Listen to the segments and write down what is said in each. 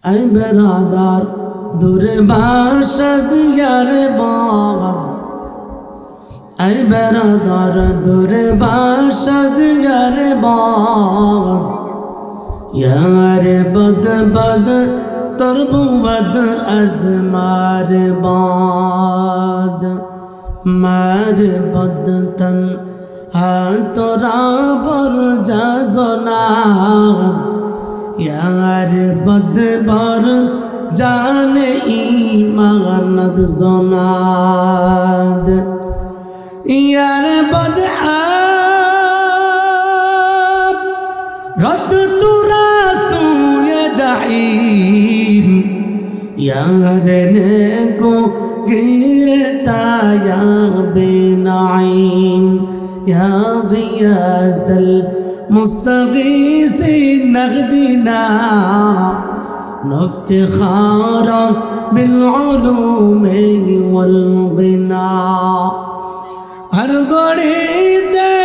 ay beradar dure başaz yar bağad ay beradar dure başaz yar bağad yar bad bad तरबुवद अज़मार बाद मार बदतन तोरा पर जज़नाब यार बद बर जान ईमानद ज़नाद यार बद आप रद तुरा सूय जाईम यार ने को गिरता या बेनाईम या गियासल मुस्तगीस नगदना नफ्तिखारा बिलउलूम वल्गिना हर घड़ी दे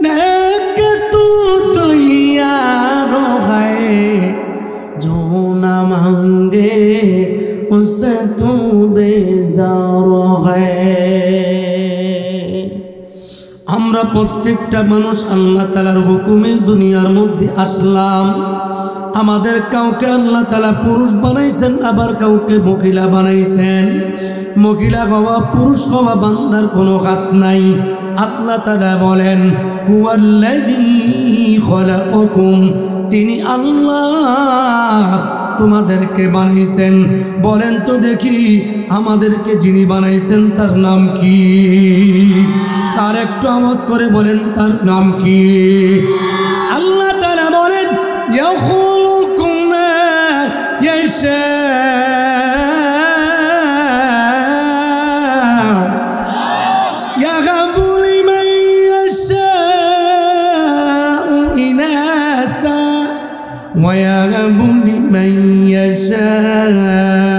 नेक तू तो यारो है जो न मांगे उससे तू बेजार है। আমরা প্রত্যেকটা মানুষ আল্লাহ তাআলার হুকুমে দুনিয়ার মধ্যে আসলাম। আমাদের কাউকে আল্লাহ তাআলা পুরুষ বানাইছেন, আবার কাউকে মহিলা বানাইছেন। মহিলা হওয়া পুরুষ হওয়া বান্দার কোনো হাত নাই। আল্লাহ তাআলা বলেন হুয়াল্লাযী খলাকাকুম, তিনি আল্লাহ তোমাদেরকে বানাইছেন। বলেন তো দেখি আমাদেরকে যিনি বানাইছেন তার নাম কি? আর একটু আওয়াজ করে বলেন তার নাম কি? আল্লাহ তাআলা বলেন ইয়াখলুকু মা ইয়াশা ইয়াহাবু লিমান ইয়াশাউ ইনাসা ওয়া ইয়াহাবু লিমান ইয়াশাউ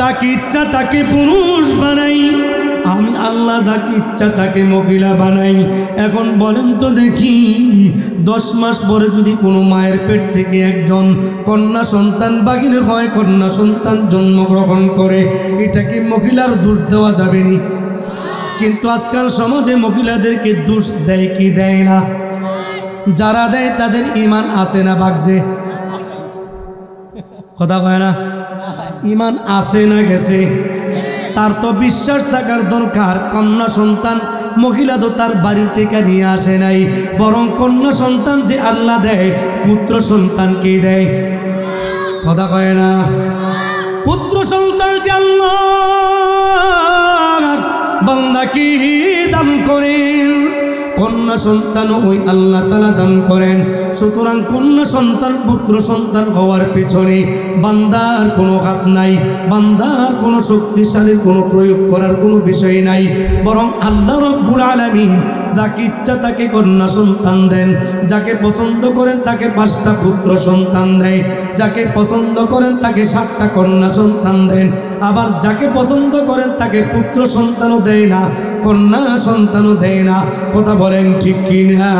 যাকে ইচ্ছা তাকে পুরুষ বানাই, আমি আল্লাহ যাকে ইচ্ছা তাকে মহিলা বানাই। এখন বলেন তো দেখি 10 মাস পরে যদি কোনো মায়ের পেট থেকে একজন কন্যা সন্তান বাগির হয়, কন্যা সন্তান জন্মগ্রহণ করে, এটাকে মহিলার দোষ দেওয়া যাবে না? কিন্তু আজকাল সমাজে মহিলাদেরকে দোষ দেয় কি দেয় না? যারা দেয় তাদের ঈমান আছে না ভাগছে? কথা কয় না? ঈমান আছে না গেছে? তার তো বিশ্বাস থাকার দরকার কন্যা সন্তান মহিলা তো তার বাড়ি থেকে নিয়ে আসে নাই, বরং কন্যা সন্তান যে আল্লাহ দেয় পুত্র সন্তানকে দেয়। কথা কয় না? পুত্র সন্তান যে আল্লাহ বান্দাকে দান করেন, কন্যা সন্তান ওই আল্লাহ তাআলা দান করেন। সুতরাং কন্যা সন্তান পুত্র সন্তান হওয়ার পিছনে বান্দার কোনো হাত নাই, বান্দার কোনো শক্তিশালীর কোনো প্রয়োগ করার কোনো বিষয় নাই, বরং আল্লাহ রাব্বুল আলামিন যাকে ইচ্ছা তাকে কন্যা সন্তান দেন, যাকে পছন্দ করেন তাকে 5টা পুত্র সন্তান দেয়, যাকে পছন্দ করেন তাকে 7টা কন্যা সন্তান দেন, আবার যাকে পছন্দ করেন তাকে পুত্র সন্তানও দেয় না, কন্যা সন্তানও দেয় না। কথা বলেন ঠিক কিনা?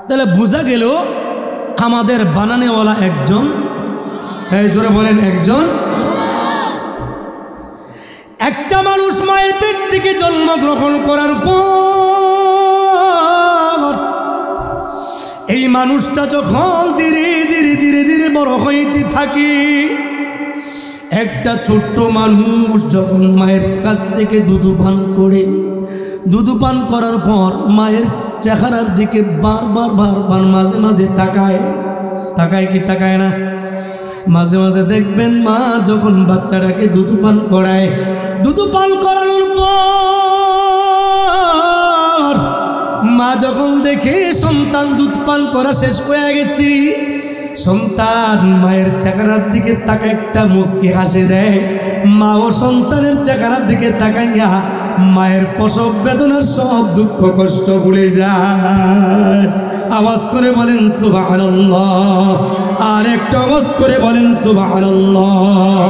তাহলে বোঝা গেল আমাদের বানানেওয়ালা একজন। এই জোরে বলেন একজন। একটা মানুষ মায়ের পেট থেকে জন্মগ্রহণ করার পর এই মানুষটা যখন ধীরে ধীরে ধীরে ধীরে বড় হইতে থাকে, একটা ছোট্ট মানুষ যখন মায়ের কাছ থেকে দুধ পান করে, দুধ পান করার পর মায়ের চেহারার দিকে বারবার বারবার মাঝে মাঝে তাকায়। তাকায় কি তাকায় না? মাঝে মাঝে দেখবেন মা যখন বাচ্চাটাকে দুধ পান করায়, দুধ পান করানোর পর মা যখন দেখে সন্তান দুধ পান করা শেষ হয়ে গেছি, সন্তান মায়ের চেহারার দিকে তাকায় একটা মুচকি হাসি দেয়। মা ও সন্তানের চেহারার দিকে তাকাইয়া মায়ের প্রসব বেদনার সব দুঃখ কষ্ট ভুলে যায়। আওয়াজ করে বলেন সুবহানাল্লাহ, আর একটা আওয়াজ করে বলেন সুবহানাল্লাহ।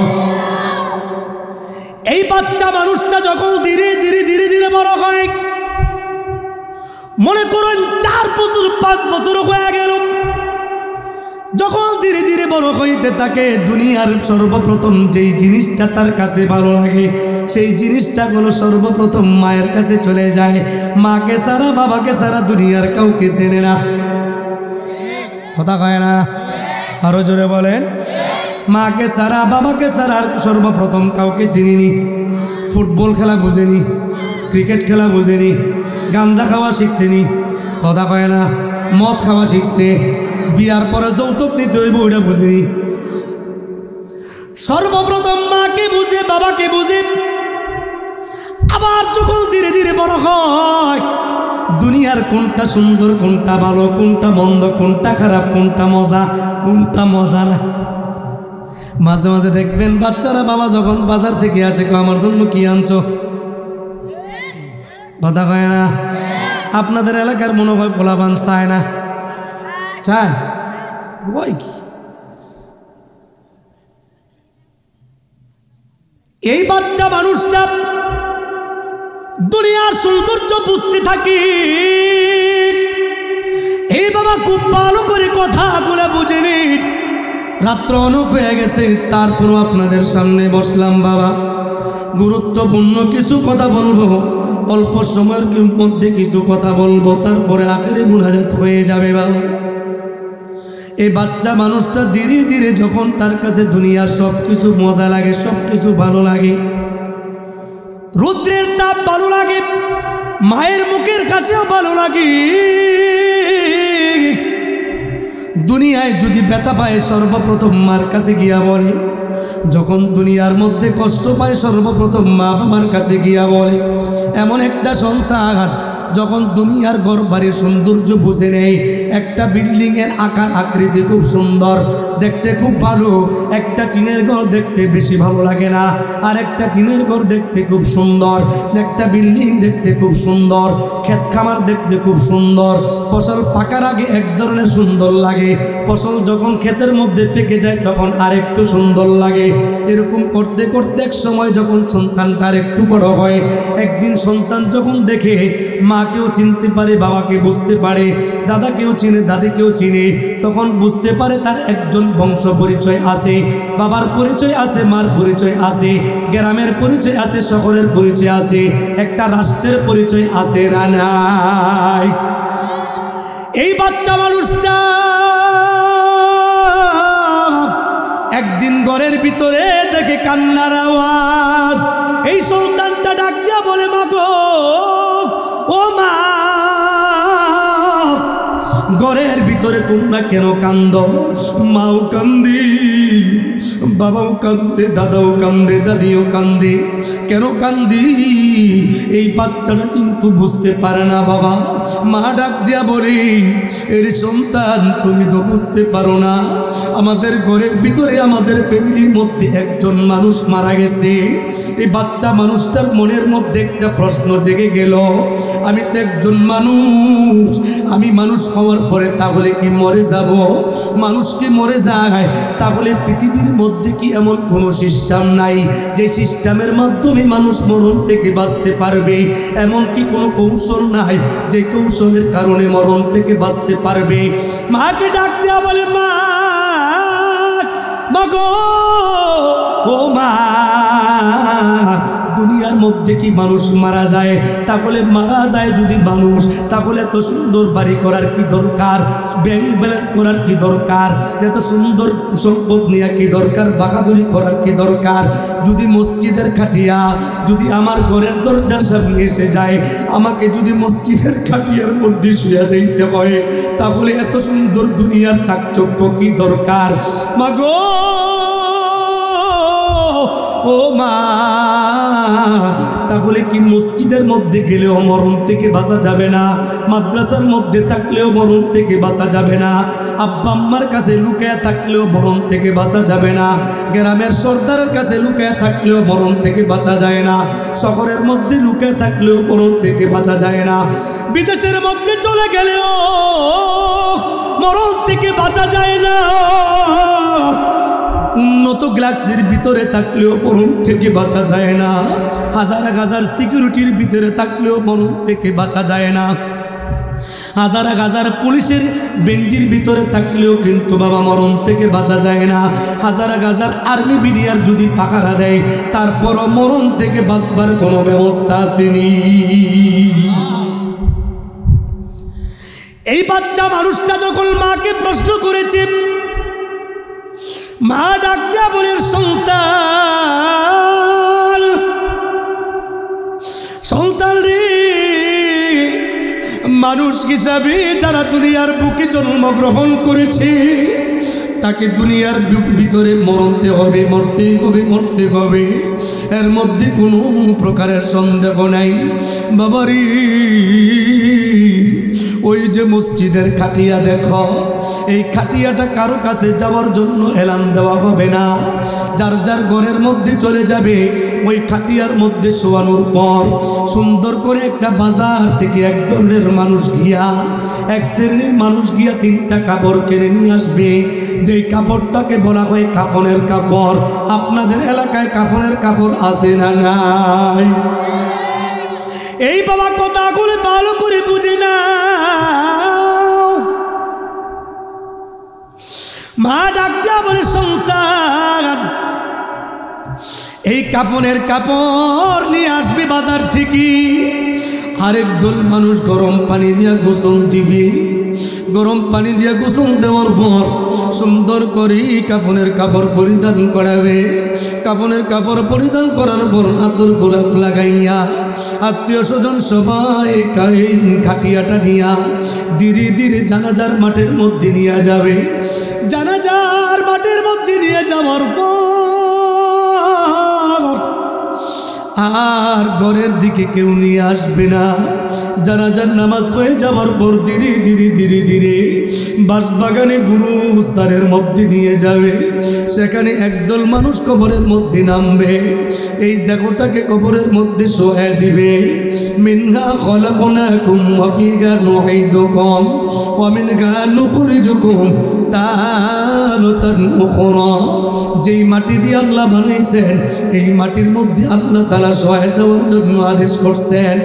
এই বাচ্চা মানুষটা যখন ধীরে ধীরে ধীরে ধীরে বড় হয়, মনে করুন 4 বছর 5 বছর হয়ে গেল, যখন ধীরে ধীরে বড় হইতে থাকে, দুনিয়ার সর্বপ্রথম যেই জিনিসটা তার কাছে ভালো লাগে সেই জিনিসটা হলো সর্বপ্রথম মায়ের কাছে চলে যায়। মাকে ছাড়া বাবাকে ছাড়া দুনিয়ার কাউকে চেনে না। কথা কয় না? আরো জোরে বলেন। মাকে ছাড়া বাবাকে ছাড়া সর্বপ্রথম কাউকে চিনিনি। ফুটবল খেলা বুঝেনি, ক্রিকেট খেলা বুঝেনি, গাঞ্জা খাওয়া শিখছেনি। কথা কয় না? মদ খাওয়া শিখছে, বিয়ার পরে যৌতুক নিতে হইব ওইটা বুঝিনি। সর্বপ্রথম মাকে বুঝে, বাবাকে বুঝে। আবার যখন ধীরে ধীরে বড় হয়, দুনিয়ার কোনটা সুন্দর, কোনটা ভালো, কোনটা মন্দ, কোনটা খারাপ, কোনটা মজা, কোনটা মজা না। মাঝে মাঝে দেখবেন বাচ্চারা বাবা যখন বাজার থেকে আসে, আমার জন্য কি আনছো? কথা কয় না? আপনাদের এলাকার মনে হয় পোলাপান চায় না? চায়? ওই কি এই বাচ্চা মানুষটা দুনিয়ার সৌন্দর্য বুঝতে থাকি। এই বাবা খুব ভালো করে কথাগুলো বুঝেনি। রাত্র অনেক হয়ে গেছে, তারপরও আপনাদের সামনে বসলাম। বাবা, গুরুত্বপূর্ণ কিছু কথা বলবো, অল্প সময়ের মধ্যে কিছু কথা বলবো, তারপরে আখেরে মুনাজাত হয়ে যাবে। বাবা, এই বাচ্চা মানুষটা ধীরে ধীরে যখন তার কাছে দুনিয়ার সব কিছু মজা লাগে, সব কিছু ভালো লাগে, রৌদ্রের তাপ ভালো লাগে, মায়ের মুখের কাছেও ভালো লাগে। দুনিয়ায় যদি ব্যথা পায় সর্বপ্রথম মার কাছে গিয়া বলে, যখন দুনিয়ার মধ্যে কষ্ট পায় সর্বপ্রথম মা বাবার কাছে গিয়া বলে। এমন একটা সন্তান যখন দুনিয়ার ঘর বাড়ির সৌন্দর্য বুঝে নেয়, একটা বিল্ডিংয়ের আকার আকৃতি খুব সুন্দর, দেখতে খুব ভালো, একটা টিনের ঘর দেখতে বেশি ভালো লাগে না, আর একটা টিনের ঘর দেখতে খুব সুন্দর, একটা বিল্ডিং দেখতে খুব সুন্দর, ক্ষেত খামার দেখতে খুব সুন্দর, ফসল পাকার আগে এক ধরনের সুন্দর লাগে, ফসল যখন ক্ষেতের মধ্যে পেকে যায় তখন আরেকটু সুন্দর লাগে। এরকম করতে করতে এক সময় যখন সন্তানটা আরেকটু বড় হয়, একদিন সন্তান যখন দেখে মাকেও চিনতে পারে, বাবাকে বুঝতে পারে, দাদাকেও চিনে, দাদিকেও চিনে, তখন বুঝতে পারে তার একজন বংশ পরিচয় আছে, বাবার পরিচয় আছে, মার পরিচয় আছে, গ্রামের পরিচয় আছে, শহরের পরিচয় আছে, একটা রাষ্ট্রের পরিচয় আছে না নাই? এই বাচ্চা মানুষটা একদিন ঘরের ভিতরে দেখে কান্নার আওয়াজ। এই সন্তানটা ডাক দিয়া বলে, মা গো, ও মা, ঘরের ভিতরে তোমরা কেন কান্দ? মাও কান্দে, বাবাও কান্দে, দাদাও কান্দে, দাদিও কান্দে, কেন কান্দি? এই বাচ্চাটা কিন্তু বুঝতে পারে না। বাবা, মা ডাক দিয়া বলে, এর সন্তান তুমি তো বুঝতে পারো না, আমাদের ঘরের ভিতরে আমাদের ফ্যামিলির মধ্যে একজন মানুষ মারা গেছে। এই বাচ্চা মানুষটার মনের মধ্যে একটা প্রশ্ন জেগে গেল, আমি তো একজন মানুষ, আমি মানুষ হওয়ার পরে তাহলে কি মরে যাব? মানুষ কি মরে যায়? তাহলে পৃথিবীর মধ্যে কি এমন কোনো সিস্টেম নাই যে সিস্টেমের মাধ্যমে মানুষ মরণ থেকে বাঁচতে পারবে? এমন কি কোনো কৌশল নাই যে কৌশলের কারণে মরণ থেকে বাঁচতে পারবে? মাকে ডাক দেয়া বলে, মা, মা গো, ও মা, দুনিয়ার মধ্যে কি মানুষ মারা যায়? তাহলে মারা যায় যদি মানুষ, তাহলে এত সুন্দর বাড়ি করার কি দরকার? ব্যাংক ব্যালেন্স করার কি দরকার? এত সুন্দর সম্পদ নিয়ে কি দরকার? বাহাদুরি করার কি দরকার? যদি মসজিদের খাটিয়া যদি আমার ঘরের দরজার সামনে এসে যায়, আমাকে যদি মসজিদের খাটিয়ার মধ্যে শুয়ে যাইতে হয়, তাহলে এত সুন্দর দুনিয়ার চাকচক্য কি দরকার? মাগো, ও মা, তাহলে কি মসজিদের মধ্যে গেলেও মরণ থেকে বাঁচা যাবে না? মাদ্রাসার মধ্যে থাকলেও মরণ থেকে বাঁচা যাবে না? আব্বা আম্মার কাছে লুকায়া থাকলেও মরণ থেকে বাঁচা যাবে না? গ্রামের সর্দারের কাছে লুকায়া থাকলেও মরণ থেকে বাঁচা যায় না? শহরের মধ্যে লুকায়া থাকলেও মরণ থেকে বাঁচা যায় না? বিদেশের মধ্যে চলে গেলেও মরণ থেকে বাঁচা যায় না? উন্নত গ্যালাক্সির ভিতরে থাকলেও মরণ থেকে বাঁচা যায় না? হাজার হাজার সিকিউরিটির ভিতরে থাকলেও মরণ থেকে বাঁচা যায় না? হাজার হাজার পুলিশের বেঞ্জির ভিতরে থাকলেও কিন্তু বাবা মরণ থেকে বাঁচা যায় না? হাজার হাজার আর্মি বিডিআর যদি পাহারা দেয় তারপরও মরণ থেকে বাঁচবার কোনো ব্যবস্থা আসেনি। এই বাচ্চা মানুষটা যখন মাকে প্রশ্ন করেছে, মা ডাক দিয়া বলে, সন্তান, সন্তান রে, মানুষ হিসাবে যারা দুনিয়ার বুকে জন্মগ্রহণ করেছে তাকে দুনিয়ার ভিতরে মরতে হবে, মরতেই হবে, মরতে হবে, এর মধ্যে কোনো প্রকারের সন্দেহ নাই। বাবারি, ওই যে মসজিদের খাটিয়া দেখো, এই খাটিয়াটা কারো কাছে যাওয়ার জন্য এলান দেওয়া হবে না। যার যার ঘরের মধ্যে চলে যাবে, ওই খাটিয়ার মধ্যে শোয়ানোর পর সুন্দর করে একটা বাজার থেকে এক ধরনের মানুষ গিয়া, এক শ্রেণীর মানুষ গিয়া 3টা কাপড় কিনে নিয়ে আসবে। যেই কাপড়টাকে বলা হয় কাফনের কাপড়। আপনাদের এলাকায় কাফনের কাপড় আছে না নাই? এই বাবা কথাগুলো ভালো করে বুঝে না। মা ডাক দিয়া বলে, সন্তান, এই কাফনের কাপড় নিয়ে আসবে বাজার থেকে। আরেক দল মানুষ গরম পানি দিয়া গোসল দিবে। গরম পানি দিয়া গোসল দেওয়ার পর সুন্দর করে কাফনের কাপড় পরিধান করাবে। কাফনের কাপড় পরিধান করার পর আতর গোলাপ লাগাইয়া আত্মীয় স্বজন সবাই খাটিয়াটা নিয়া ধীরে ধীরে জানাজার মাঠের মধ্যে নিয়ে যাবে। জানাজার মাঠের মধ্যে নিয়ে যাওয়ার পর আর ঘরের দিকে কেউ নিয়ে আসবে না। জানাজার নামাজ হয়ে যাওয়ার পর ধীরে ধীরে ধীরে ধীরে বাঁশবাগানে গুরুস্থানের মধ্যে নিয়ে যাবে। সেখানে একদল মানুষ কবরের মধ্যে নামবে। এই দেহটাকে কবরের মধ্যে শোয়া দিবে। মিনহা খলাকনাকুম ওয়া ফিহা নুঈদুকুম ওয়া মিনহা নুখরিজুকুম তারাতান উখরা। যেই মাটি দিয়ে আল্লাহ বানাইছেন, এই মাটির মধ্যে আল্লাহ তাআলা শোয়া দেওয়ার জন্য আদেশ করছেন।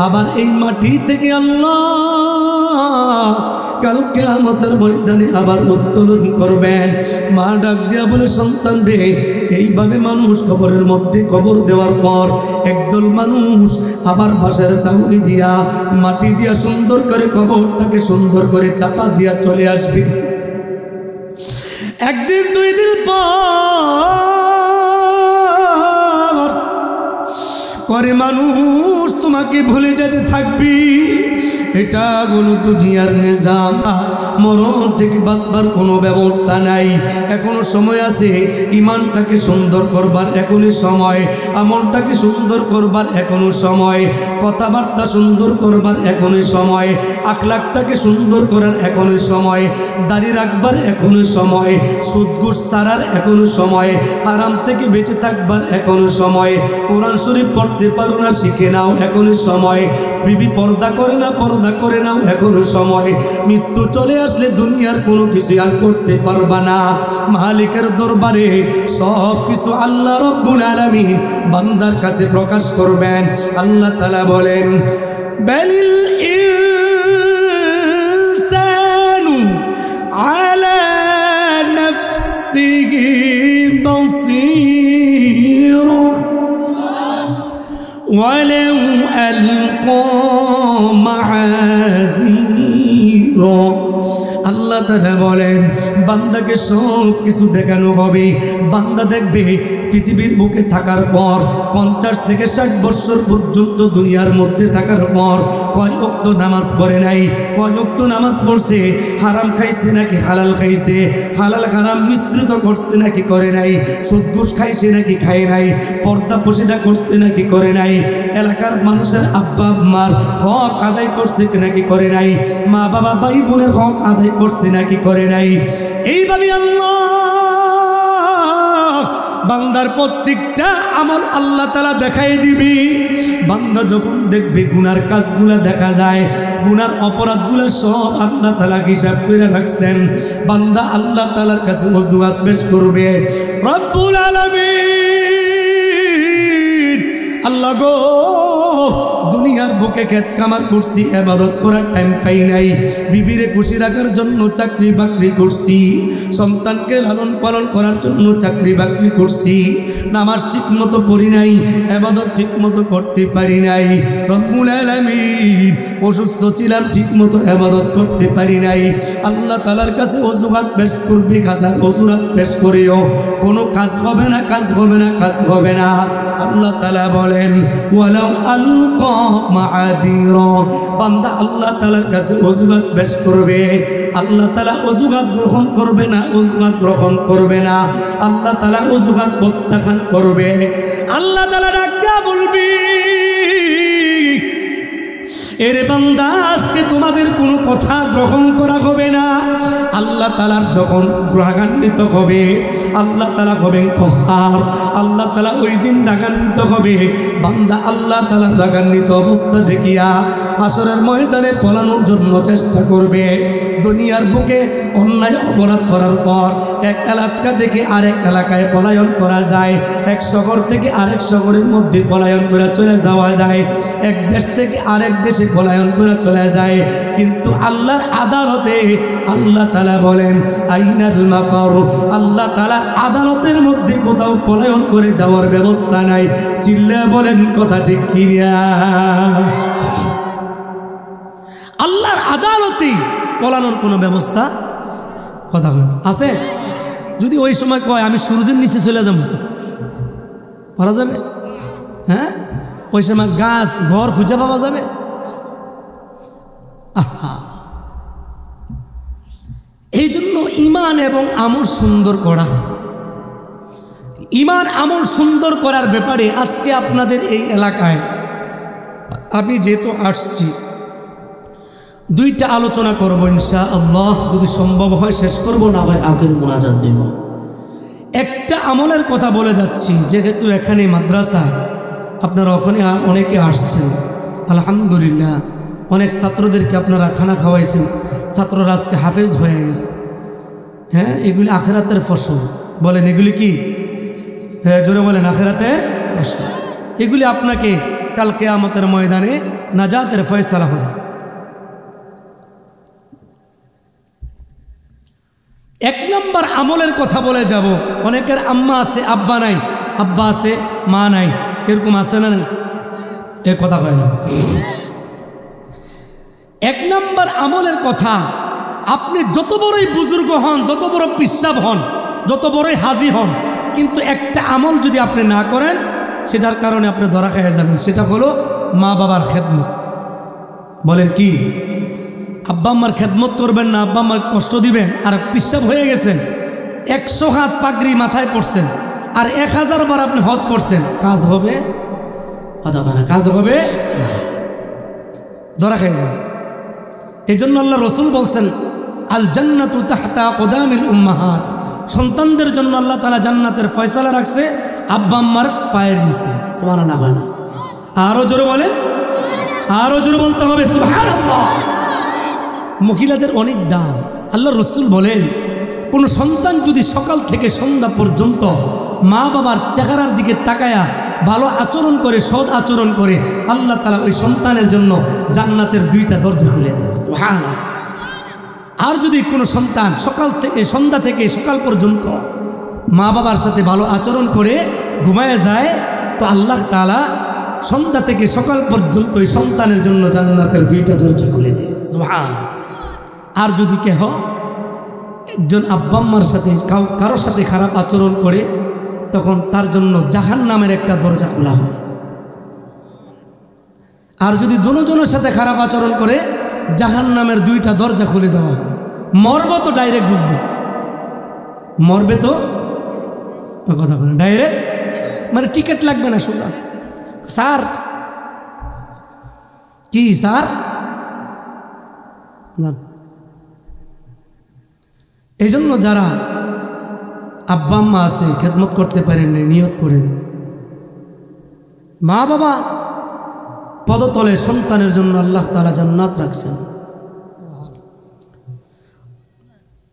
আবার এই মাটি থেকে আল্লাহ কাল কিয়ামতের ময়দানে আবার উত্তোলন করবেন। মা ডাক দিয়া বলে, সন্তান রে, এইভাবে মানুষ কবরের মধ্যে কবর দেওয়ার পর একদল মানুষ আবার বাঁশের চাউনি দিয়া মাটি দিয়া সুন্দর করে কবরটাকে সুন্দর করে চাপা দিয়া চলে আসবে। একদিন 2 দিন পর করে মানুষ তোমাকে ভুলে যেতে থাকবি। এটা হলো দুনিয়ার নিজাম। মরণ থেকে বাঁচবার কোনো ব্যবস্থা নাই। এখনো সময় আছে ইমানটাকে সুন্দর করবার, এখনই সময়। আমলটাকে সুন্দর করবার এখনো সময়। কথাবার্তা সুন্দর করবার এখনই সময়। আখলাকটাকে সুন্দর করার এখনই সময়। দাড়ি রাখবার এখনই সময়। সুদ ঘুষ ছাড়ার এখনো সময়। হারাম থেকে বেঁচে থাকবার এখনো সময়। কোরআন শরীফ পড়তে পারো না, শিখে নাও, এখনই সময়। বিবি পর্দা করে না, পর্দা করে নাও, এখনো সময়। মৃত্যু চলে আসলে দুনিয়ার কোনো কিছু আর করতে পারবা না। মালিকের দরবারে সব কিছু আল্লাহ রব্বুল আলামিন বান্দার কাছে প্রকাশ করবেন। আল্লাহ তাআলা বলেন, বালিল ইনসানু আলা নাফসিহি বাসীর ওয়ালাউ আলকা মাআযীরা। আল্লাহ তাআলা বলেন বান্দাকে সব কিছু দেখানো হবে। বান্দা দেখবে পৃথিবীর বুকে থাকার পর 50 থেকে 60 বছর পর্যন্ত দুনিয়ার মধ্যে থাকার পর কয় ওয়াক্ত নামাজ পড়ে নাই, কয় ওয়াক্ত নামাজ পড়ছে, হারাম খাইছে নাকি হালাল খাইছে, হালাল হারাম মিশ্রিত করছে নাকি করে নাই, সুদ ঘুষ খাইছে নাকি খায় নাই, পর্দা পশিদা করছে নাকি করে নাই, এলাকার মানুষের আব্বা আম্মার হক আদায় করছে নাকি করে নাই, মা বাবা ভাই বোনের হক আদায় করছে নাকি করে নাই। এইভাবে আল্লাহ বান্দার প্রত্যেকটা আমল আল্লাহ তাআলা দেখাই দিবি। বান্দা যখন দেখবে গুনার কাজগুলা দেখা যায়, গুনার অপরাধগুলো সব আল্লাহ তাআলা হিসাব করে রাখছেন, বান্দা আল্লাহ তাআলার কাছে অজুহাত পেশ করবে, রব্বুল আলামিন আল্লাহ গো দুনিয়ার বুকে খেত কামার করছি, ইবাদত করার টাইম পাই নাই, বিবিরে খুশি রাখার জন্য চাকরি বাকরি করছি, সন্তানকে লালন পালন করার জন্য চাকরি বাকরি করছি, নামাজ ঠিক মতো পড়ি নাই, ইবাদত ঠিক মতো করতে পারি নাই, রব্বুল আলামিন অসুস্থ ছিলাম ঠিক মতো ইবাদত করতে পারি নাই। আল্লাহ তাআলার কাছে অজুহাত পেশ করবি, হাজার অজুহাত পেশ করেও কোনো কাজ হবে না, কাজ হবে না, কাজ হবে না। আল্লাহ তাআলা বলেন ওয়ালাউ আলকা মাআদিরা, বান্দা আল্লাহ তাআলার কাছে অজুহাত পেশ করবে, আল্লাহ তাআলা অজুহাত গ্রহণ করবে না, অজুহাত গ্রহণ করবে না, আল্লাহ তাআলা অজুহাত প্রত্যাখ্যান করবে। আল্লাহ তাআলা ডাকা বলবি এরে বান্দা আজকে তোমাদের কোনো কথা গ্রহণ করা হবে না। আল্লাহ তাআলার যখন রাগান্বিত হবে, আল্লাহ তাআলা হবেন কহার, আল্লাহ তাআলা ওই দিন রাগান্বিত হবে। বান্দা আল্লাহ তাআলার রাগান্বিত অবস্থা দেখিয়া হাসরের ময়দানে পলানোর জন্য চেষ্টা করবে। দুনিয়ার বুকে অন্যায় অপরাধ করার পর এক এলাকা থেকে আরেক এলাকায় পলায়ন করা যায়, এক শহর থেকে আরেক শহরের মধ্যে পলায়ন করে চলে যাওয়া যায়, এক দেশ থেকে আরেক দেশে পলায়ন করে চলে যায়। কিন্তু আল্লাহর আদালতে আল্লাহ তাআলা বলেন আইনাল মাফার, আল্লাহ তাআলার আদালতের মধ্যে কোথাও পলায়ন করে যাওয়ার ব্যবস্থা নাই। চিল্লায়ে বলেন কথা ঠিক কিনা? আল্লাহর আদালতে পলানোর কোনো ব্যবস্থা কথা আছে? যদি ওই সময় কয় আমি সূর্যের নিচে চলে যাব, পারা যাবে? হ্যাঁ, ওই সময় গাছ ঘর খুঁজে পাওয়া যাবে? এই জন্য ঈমান এবং আমল সুন্দর করা, ঈমান আমল সুন্দর করার ব্যাপারে আজকে আপনাদের এই এলাকায় আমি যেহেতু আসছি, দুইটা আলোচনা করব ইনশাআল্লাহ। যদি সম্ভব হয় শেষ করব, না হয় আখেরি মুনাজাত দেব। একটা আমলের কথা বলে যাচ্ছি, যেহেতু এখানে মাদ্রাসা, আপনারা ওখানে অনেকে আসছেন, আলহামদুলিল্লাহ অনেক ছাত্রদেরকে আপনারা খানা খাওয়াইছেন, ছাত্ররা আজকে হাফেজ হয়ে গেছে। হ্যাঁ, এগুলি আখিরাতের ফসল। বলেন এগুলি কি? হ্যাঁ, জোরে বলেন আখিরাতের ফসল। এগুলি আপনাকে কাল কিয়ামতের ময়দানে নাজাতের ফয়সালা হবে। এক নম্বর আমলের কথা বলে যাব। অনেকের আম্মা আছে আব্বা নাই, আব্বা আছে মা নাই, এরকম আছে না নাই? এ কথা কয় না। এক নম্বর আমলের কথা, আপনি যত বড়ই বুজুর্গ হন, যত বড় পিসাব হন, যত বড়ই হাজি হন, কিন্তু একটা আমল যদি আপনি না করেন, সেটার কারণে আপনি ধরা খেয়ে যাবেন। সেটা হলো মা বাবার খেদমত। বলেন কি? আব্বা আম্মার খেদমত করবেন না, আব্বা আম্মার কষ্ট দিবেন, আর পিসাব হয়ে গেছেন, 100 হাত পাগড়ি মাথায় পড়ছেন, আর 1000 বার আপনি হজ করছেন, কাজ হবে? কাজ হবে না, ধরা খেয়ে যাবে। এই জন্য আল্লাহ রসুল বলছেন আল জান্নাতু তাহতা আকদামিল উম্মাহাত, সন্তানদের জন্য আল্লাহ তাআলা জান্নাতের ফয়সালা রাখছে আব্বা আম্মার পায়ের নিচে। সুবহানাল্লাহ হয় না? আরো জোরে বলেন, আরো জোরে বলতে হবে সুবহানাল্লাহ। মহিলাদের অনেক দাম। আল্লাহ রসুল বলেন কোন সন্তান যদি সকাল থেকে সন্ধ্যা পর্যন্ত মা বাবার চেহারার দিকে তাকায়া ভালো আচরণ করে, সৎ আচরণ করে, আল্লাহ তাআলা ওই সন্তানের জন্য জান্নাতের 2টা দরজা খুলে দেয়। সুবহানাল্লাহ। আর যদি কোনো সন্তান সকাল থেকে সন্ধ্যা থেকে সকাল পর্যন্ত মা বাবার সাথে ভালো আচরণ করে ঘুমায় যায়, তো আল্লাহ তাআলা সন্ধ্যা থেকে সকাল পর্যন্ত ওই সন্তানের জন্য জান্নাতের 2টা দরজা খুলে দেয়। সুবহানাল্লাহ। আর যদি কেহ একজন আব্বা আম্মার সাথে কারোর সাথে খারাপ আচরণ করে তখন তার জন্য জাহান্নামের একটা দরজা খোলা হয়। আর যদি দুজনের সাথে খারাপ আচরণ করে জাহান্নামের দুইটা দরজা খুলে দেওয়া হয়। মরবে তো ডাইরেক্ট ঢুকবে, মরবে তো কথা বলে ডাইরেক্ট, মানে টিকিট লাগবে না সোজা। স্যার কি স্যার না, এই জন্য যারা আব্বা আম্মা আছে খেদমত করতে পারেন নাই, নিয়ত করেন মা বাবা পদতলে সন্তানের জন্য আল্লাহ তাআলা জান্নাত রাখছেন।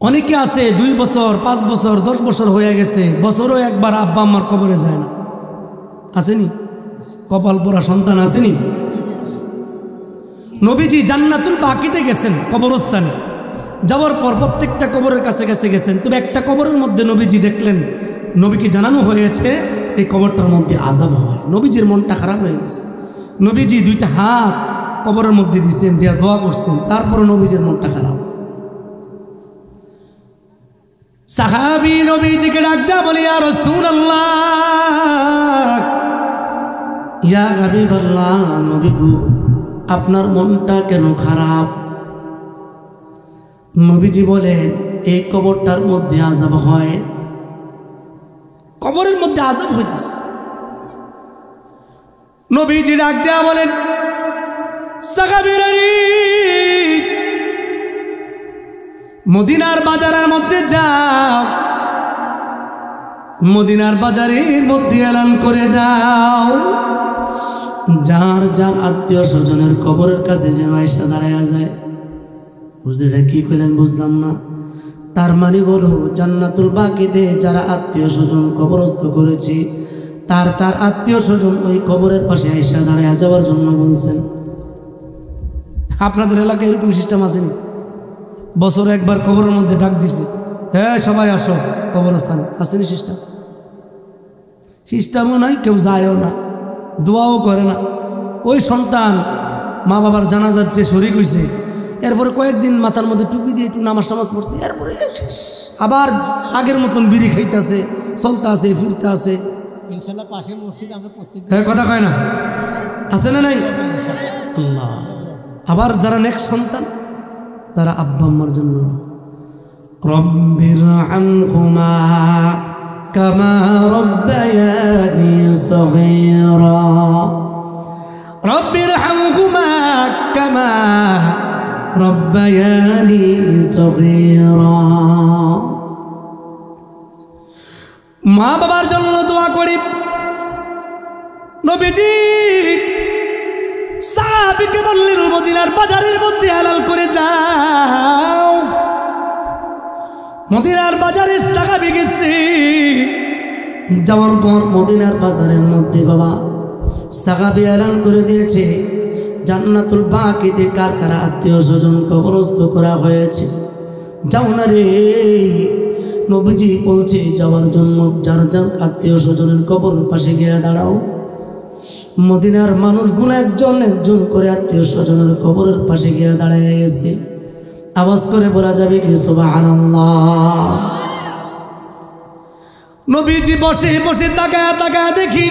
অনেকে আছে 2 বছর 5 বছর 10 বছর হয়ে গেছে, বছরও একবার আব্বা আম্মার কবরে যায় না। আসেনি? কপাল পোড়া সন্তান আসেনি? নবীজি জান্নাতুল বাকিতে গেছেন, কবরস্থানে যাওয়ার পর প্রত্যেকটা কবরের কাছে কাছে গেছেন। তবে একটা কবরের মধ্যে নবীজি দেখলেন, নবীকে জানানো হয়েছে এই কবরটার মধ্যে আযাব হয়। নবীজির মনটা খারাপ হয়ে গেছে। নবীজি 2টা হাত কবরের মধ্যে দিয়েছেন, দিয়া দোয়া করছেন, তারপরে নবীজির মনটা খারাপ। সাহাবী নবীজিকে ডাক দেয়া বলে, ইয়া রাসূলুল্লাহ, ইয়া হাবিবাল্লাহ, নবী গো আপনার মনটা কেন খারাপ? নবীজি বলেন, এই কবরটার মধ্যে আযাব হয়, কবরের মধ্যে আযাব হইতেছে। নবীজি ডাক দেয়া বলেন, সাহাবীরা মদিনার বাজারের মধ্যে যাও, মদিনার বাজারের মধ্যে এলান করে দাও, যার যার আত্মীয় স্বজনের কবরের কাছে যেন এসে দাঁড়ায় যায়। বুঝতে এটা কি কইলেন বুঝলাম না। তার মানে হলো জান্নাতুল বাকিতে যারা আত্মীয় স্বজন কবরস্থ করেছি, তার আত্মীয় স্বজন ওই কবরের পাশে এসে দাঁড়ায় যাওয়ার জন্য বলছেন। আপনাদের এলাকায় এরকম সিস্টেম আসেনি? বছরে একবার কবরের মধ্যে ডাক দিছে, হ্যাঁ সবাই আসো কবরস্থানে, আসেনি সিস্টেম? সিস্টেমও নাই, কেউ যায়ও না, দোয়াও করে না। ওই সন্তান মা বাবার জানাজার যে শরীক হয়েছে, এরপরে কয়েকদিন মাথার মধ্যে টুপি দিয়ে একটু নামাজ টামাজ পড়ছে, এরপরে আবার আগের মতন বিড়ি খাইতেছে, চলতে আছে, ফিরতে আছে। হ্যাঁ কথা কয় না, আছে না নাই? আল্লাহ। আবার যারা নেক্সট সন্তান, তারা আব্বা আম্মার জন্য রব্বির হামহুমা কামা রব্বায়ানি সগীরা, রব্বির হামহুমা কামা রব্বায়ানি সগীরা। মা বাবার জন্য দোয়া করি। নবীজি সাহাবীকে বললেন, মদিনার বাজারের মধ্যে হালাল করে দাও। মদিনার বাজারে সাহাবী গেছে, যাওয়ার পর মদিনার বাজারের মধ্যে বাবা সাহাবী এলান করে দিয়েছে, জান্নাতুল বাকিতে কার কার আত্মীয় স্বজন কবরস্থ করা হয়েছে, যাও না রে। নবীজি বলছে যাওয়ার জন্য যার যার আত্মীয় স্বজনের কবরের পাশে গিয়ে দাঁড়াও। মদিনার মানুষগুলো একজন একজন করে আত্মীয় স্বজনের কবরের পাশে গিয়ে দাঁড়ায় গেছে। আওয়াজ করে বলা যাবে কি সুবহানাল্লাহ। নবীজি বসে বসে তাকায় তাকায় দেখি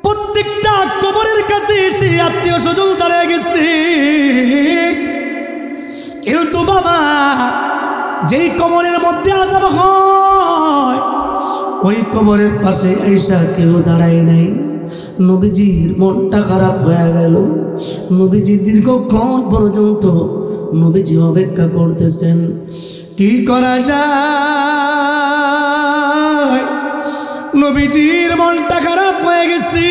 প্রত্যেকটা কবরের কাছে এসে আত্মীয় স্বজন দাঁড়ায় গেছে। কিন্তু বাবা যেই কবরের মধ্যে আযাব হয়, ওই কবরের পাশে আয়েশা কেউ দাঁড়ায় নাই। নবীজির মনটা খারাপ হয়ে গেল। নবীজি দীর্ঘক্ষণ পর্যন্ত নবীজি অপেক্ষা করতেছেন। কি করা যায়? নবীজির মনটা খারাপ হয়ে গেছে।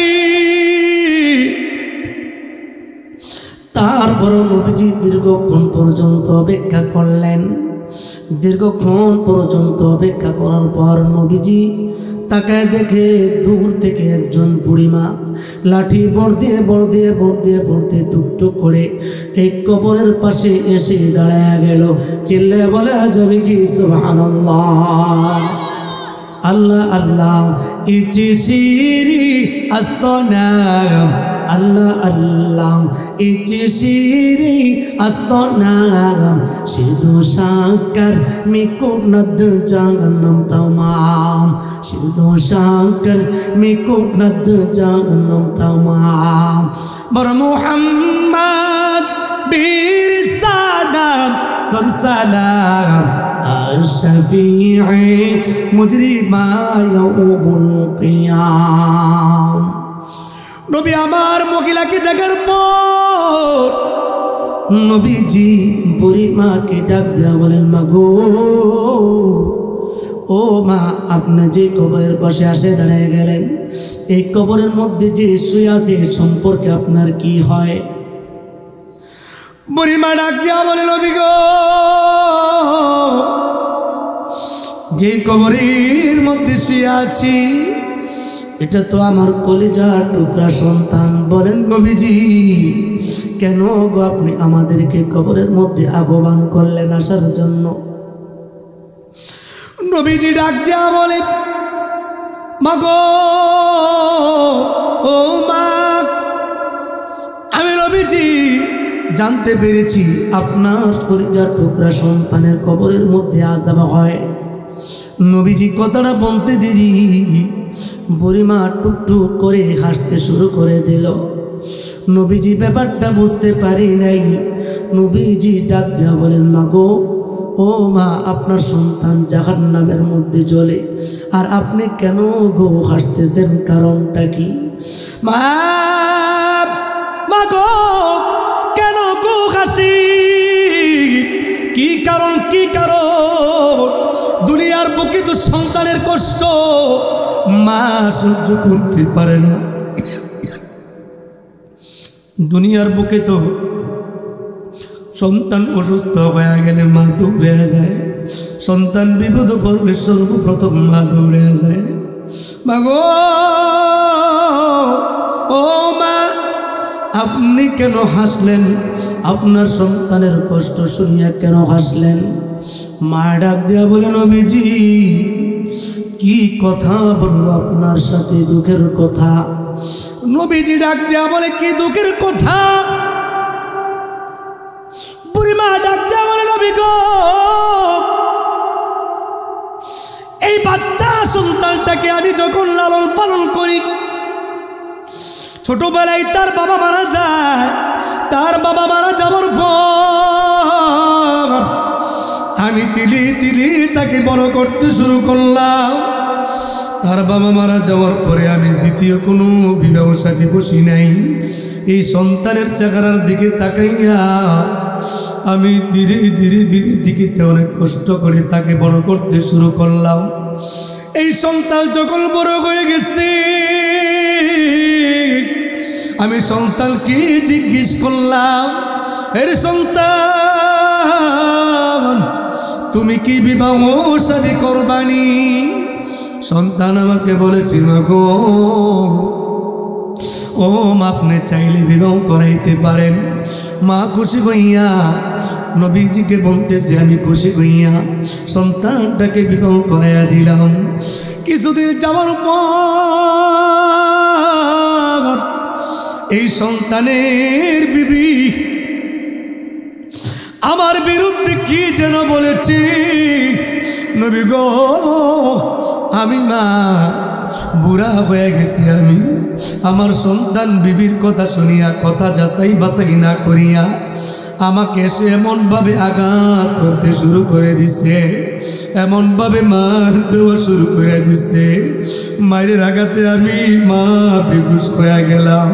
তারপরও নবীজি দীর্ঘক্ষণ পর্যন্ত অপেক্ষা করলেন। দীর্ঘক্ষণ পর্যন্ত অপেক্ষা করার পর নবীজি তাকায় দেখে দূর থেকে একজন বুড়িমা লাঠি বড় দিয়ে টুকটুক করে এই কবরের পাশে এসে দাঁড়ায় গেল। চিল্লে বলা যাবে কি সুবহানাল্লাহ। আল্লাহ আল্লাহ ইচি সিরি আস্তনাগম Allah Allah ichishiri astonagam shidu shankar mikutnad jahannam tamam shidu shankar mikutnad jahannam tamam bar Muhammad bir sadam salsalam ash-shafi'i mujrima yawmul qiyam নবী আমার মহিলাকে দেখার পর নবীজি বুড়িমাকে ডাক দিয়া বলেন মা গো ও মা আপনি যে কবরের পাশে আসে দাঁড়িয়ে গেলেন এই কবরের মধ্যে যে শুয়ে আছে সম্পর্কে আপনার কি হয় বুড়িমা ডাক দিয়া বলে নবী গো যে কবরের মধ্যে শুয়ে আছি এটা তো আমার কলিজার টুকরা সন্তান বলেন নবীজি কেন গো আপনি আমাদেরকে কবরের মধ্যে আহ্বান করলেন আসার জন্য নবীজি ডাক দিয়া বলে মা গো ও মা আমি নবীজি জানতে পেরেছি আপনার কলিজার টুকরা সন্তানের কবরের মধ্যে আযাব হয় নবীজি কথাটা বলতে দেরি বুড়িমা টুকটুক করে হাসতে শুরু করে দিল নবীজি ব্যাপারটা বুঝতে পারি নাই নবীজি ডাক দিয়া বলেন মা গো ও মা আপনার সন্তান জাহান্নামের মধ্যে জ্বলে আর আপনি কেন গো হাসতেছেন কারণটা কি মা গো কেন গো হাসি কি কারণ দুনিয়ার বুকে তো সন্তানের কষ্ট মা সহ্য করতে পারে না দুনিয়ার বুকে তো সন্তান অসুস্থ হয়ে গেলে মা দৌড়ে যায় সন্তান বিপদ পড়লে সর্বপ্রথম মা দৌড়ে যায় মা গো ও মা আপনি কেন হাসলেন আপনার সন্তানের কষ্ট শুনিয়া কেন হাসলেন মা ডাক দিয়া বলে নবীজি কি কথা বলবো আপনার সাথে দুঃখের কথা নবীজি ডাক দিয়া বলে কি দুঃখের কথা বুড়িমা ডাক দিয়া বলে নবী গো এই বাচ্চা সন্তানটাকে আমি যখন লালন পালন করি ছোটবেলায় তার বাবা মারা যায় তার বাবা মারা যাওয়ার পর আমি তিলি তিলি তাকে বড় করতে শুরু করলাম তার বাবা মারা যাওয়ার পরে আমি দ্বিতীয় কোনো বিবাহ সাথী বসি নাই এই সন্তানের চেহারার দিকে তাকাইয়া আমি ধীরে ধীরে ধীরে দিকে অনেক কষ্ট করে তাকে বড় করতে শুরু করলাম এই সন্তান যখন বড় হয়ে গেছে আমি সন্তানকে জিজ্ঞেস করলাম এর সন্তান তুমি কি বিবাহ শাদী করবানি সন্তান আমাকে বলেছে মা গো ও আপনি চাইলে বিবাহ করাইতে পারেন মা খুশি হইয়া নবীজিকে বলতেছে আমি খুশি হইয়া সন্তানটাকে বিবাহ করাইয়া দিলাম কিছুদিন যাওয়ার পর এই সন্তানের বিবি আমার বিরুদ্ধে কি যেন বলেছি নবী গো আমি মা বুড়া হয়ে গেছি আমি আমার সন্তান বিবির কথা শুনিয়া কথা যাচাই বাছাই না করিয়া আমাকে সে এমনভাবে আঘাত করতে শুরু করে দিছে এমনভাবে মার দেওয়া শুরু করে দিছে মায়ের আঘাতে আমি মা বেহুশ হয়ে গেলাম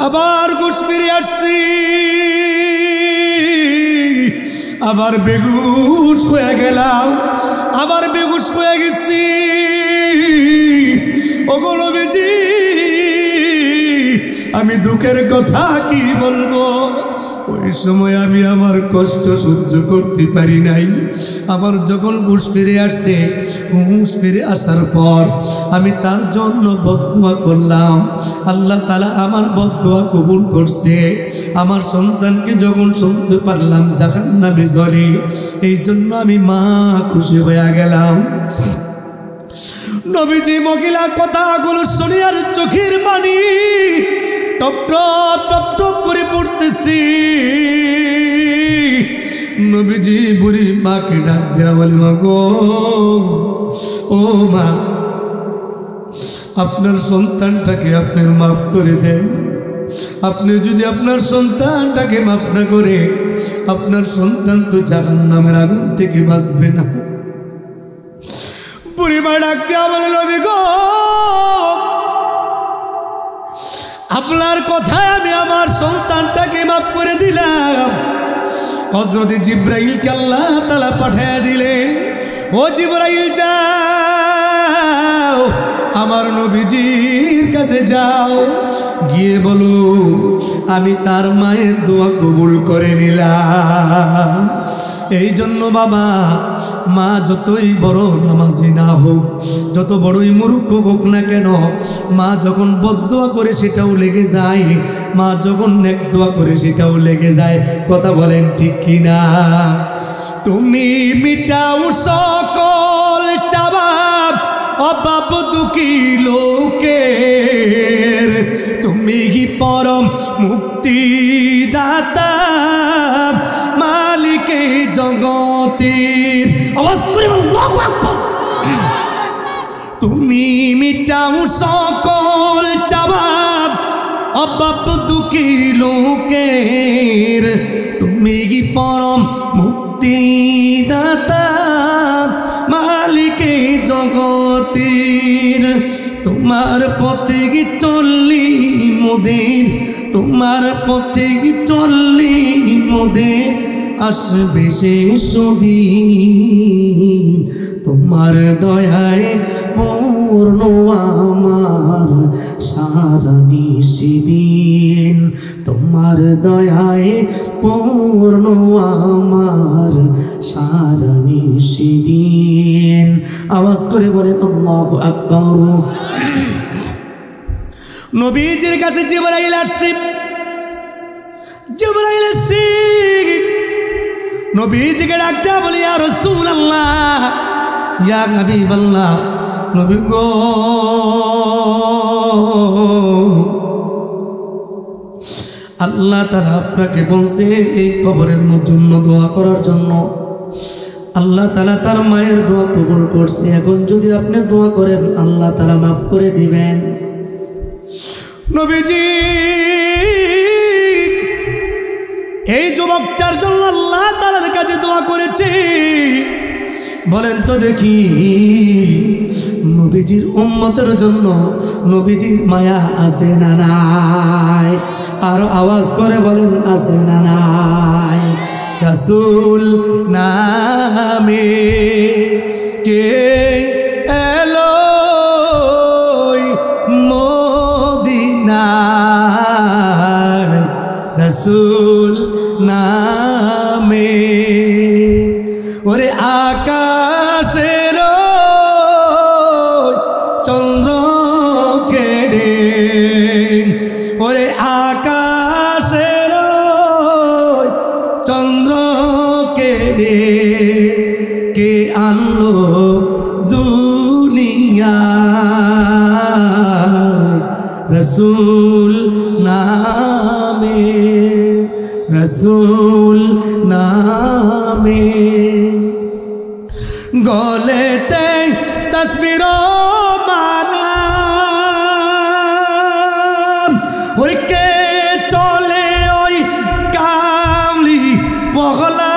আবার হুঁশ ফিরে আসছি আবার বেহুশ হয়ে গেলাম আবার বেহুশ হয়ে গেছি ওগো নবীজি আমি দুঃখের কথা কি বলবো ওই সময় আমি আমার কষ্ট সহ্য করতে পারি নাই আমার যখন হুঁশ ফিরে আসছে হুঁশ ফিরে আসার পর আমি তার জন্য বদদুয়া করলাম আল্লাহ তাআলা আমার বদদুয়া কবুল করছে আমার সন্তানকে যখন শুনতে পারলাম জাহান্নামে জ্বলে এই জন্য আমি মা খুশি হয়ে গেলাম নবীজি মহিলা কথাগুলো শুনে আর চোখের পানি টপ টপ টপ টপ করে পড়তেছি। নবীজি বুড়ি মাকে ডাক দেয়া বলে, মা গো, ও মা, আপনার সন্তানটাকে আপনি মাফ করে দেন। আপনি যদি আপনার সন্তানটাকে মাফ না করে, আপনার সন্তান তো জাহান্নামের আগুন থেকে বাঁচবে না। বুড়ি মা ডাক দেয়া বলে, নবী গো, আপনার কথায় আমি আমার সন্তানটাকে মাফ করে দিলাম। হযরত জিবরাইলকে আল্লাহ তাআলা পাঠিয়ে দিলেন, ও জিবরাইল যাও, আমার নবীজির কাছে যাও, গিয়ে বলো আমি তার মায়ের দোয়া কবুল করে নিলাম। এই জন্য বাবা, মা যতই বড় নামাজি না হোক, যত বড়ই মূর্খ হোক না কেন, মা যখন বদদোয়া করে সেটাও লেগে যায়, মা যখন নেক দোয়া করে সেটাও লেগে যায়। কথা বলেন ঠিক কিনা? তুমি মিটাও সকল চাওয়া অভাব দুঃখী লোকের, তুমি কি পরম মুক্তিদাতা, মালিকে জগতের। আওয়াজ করে আল্লাহু আকবার। তুমি মিটাও সকল চাওয়া অভাব দুঃখী লোকের, তুমি কি পরম মুক্তিদাতা, মালিকে জগতের। তোমার পথে কি চললি মোদের, তোমার পথে কি চললি মোদের, আসবে শেষ দিন। তোমার দয়ায় পূর্ণ আমার সারা নিশিদিন, তোমার দয়ায় পূর্ণ আমার সারা নিশিদিন। আওয়াজ করে বলেন আল্লাহু আকবার। নবীজির কাছে জিবরাইল আসছে। জিবরাইল আসছে, নবীজিকে ডাক দেয়া বলে, ইয়া রাসূলুল্লাহ, ইয়া হাবিবাল্লাহ, নবী গো, আল্লাহ তাআলা আপনাকে বলছে এই কবরের জন্য দোয়া করার জন্য। আল্লাহ তাআলা তার মায়ের দোয়া কবুল করছে। এখন যদি আপনি দোয়া করেন, আল্লাহ তাআলা মাফ করে দিবেন। নবীজি এই যুবকটার জন্য আল্লাহ তাআলার কাছে দোয়া করেছে। বলেন তো দেখি, নবীজির উম্মতের জন্য নবীজির মায়া আছে না নাই? আর আওয়াজ করে বলেন, আছে না নাই? রাসূল নামে কে এলো মদিনায়, রাসূল নামে ওরে আকাশের চন্দ্র কেড়ে, ওরে আকাশের চন্দ্র কেড়ে, কে আনলো দুনিয়ায়, রাসূল নামে, রাসূল নামে। গলেতে তসবির মালা, ওই কে চলে ওই কামলি বগলা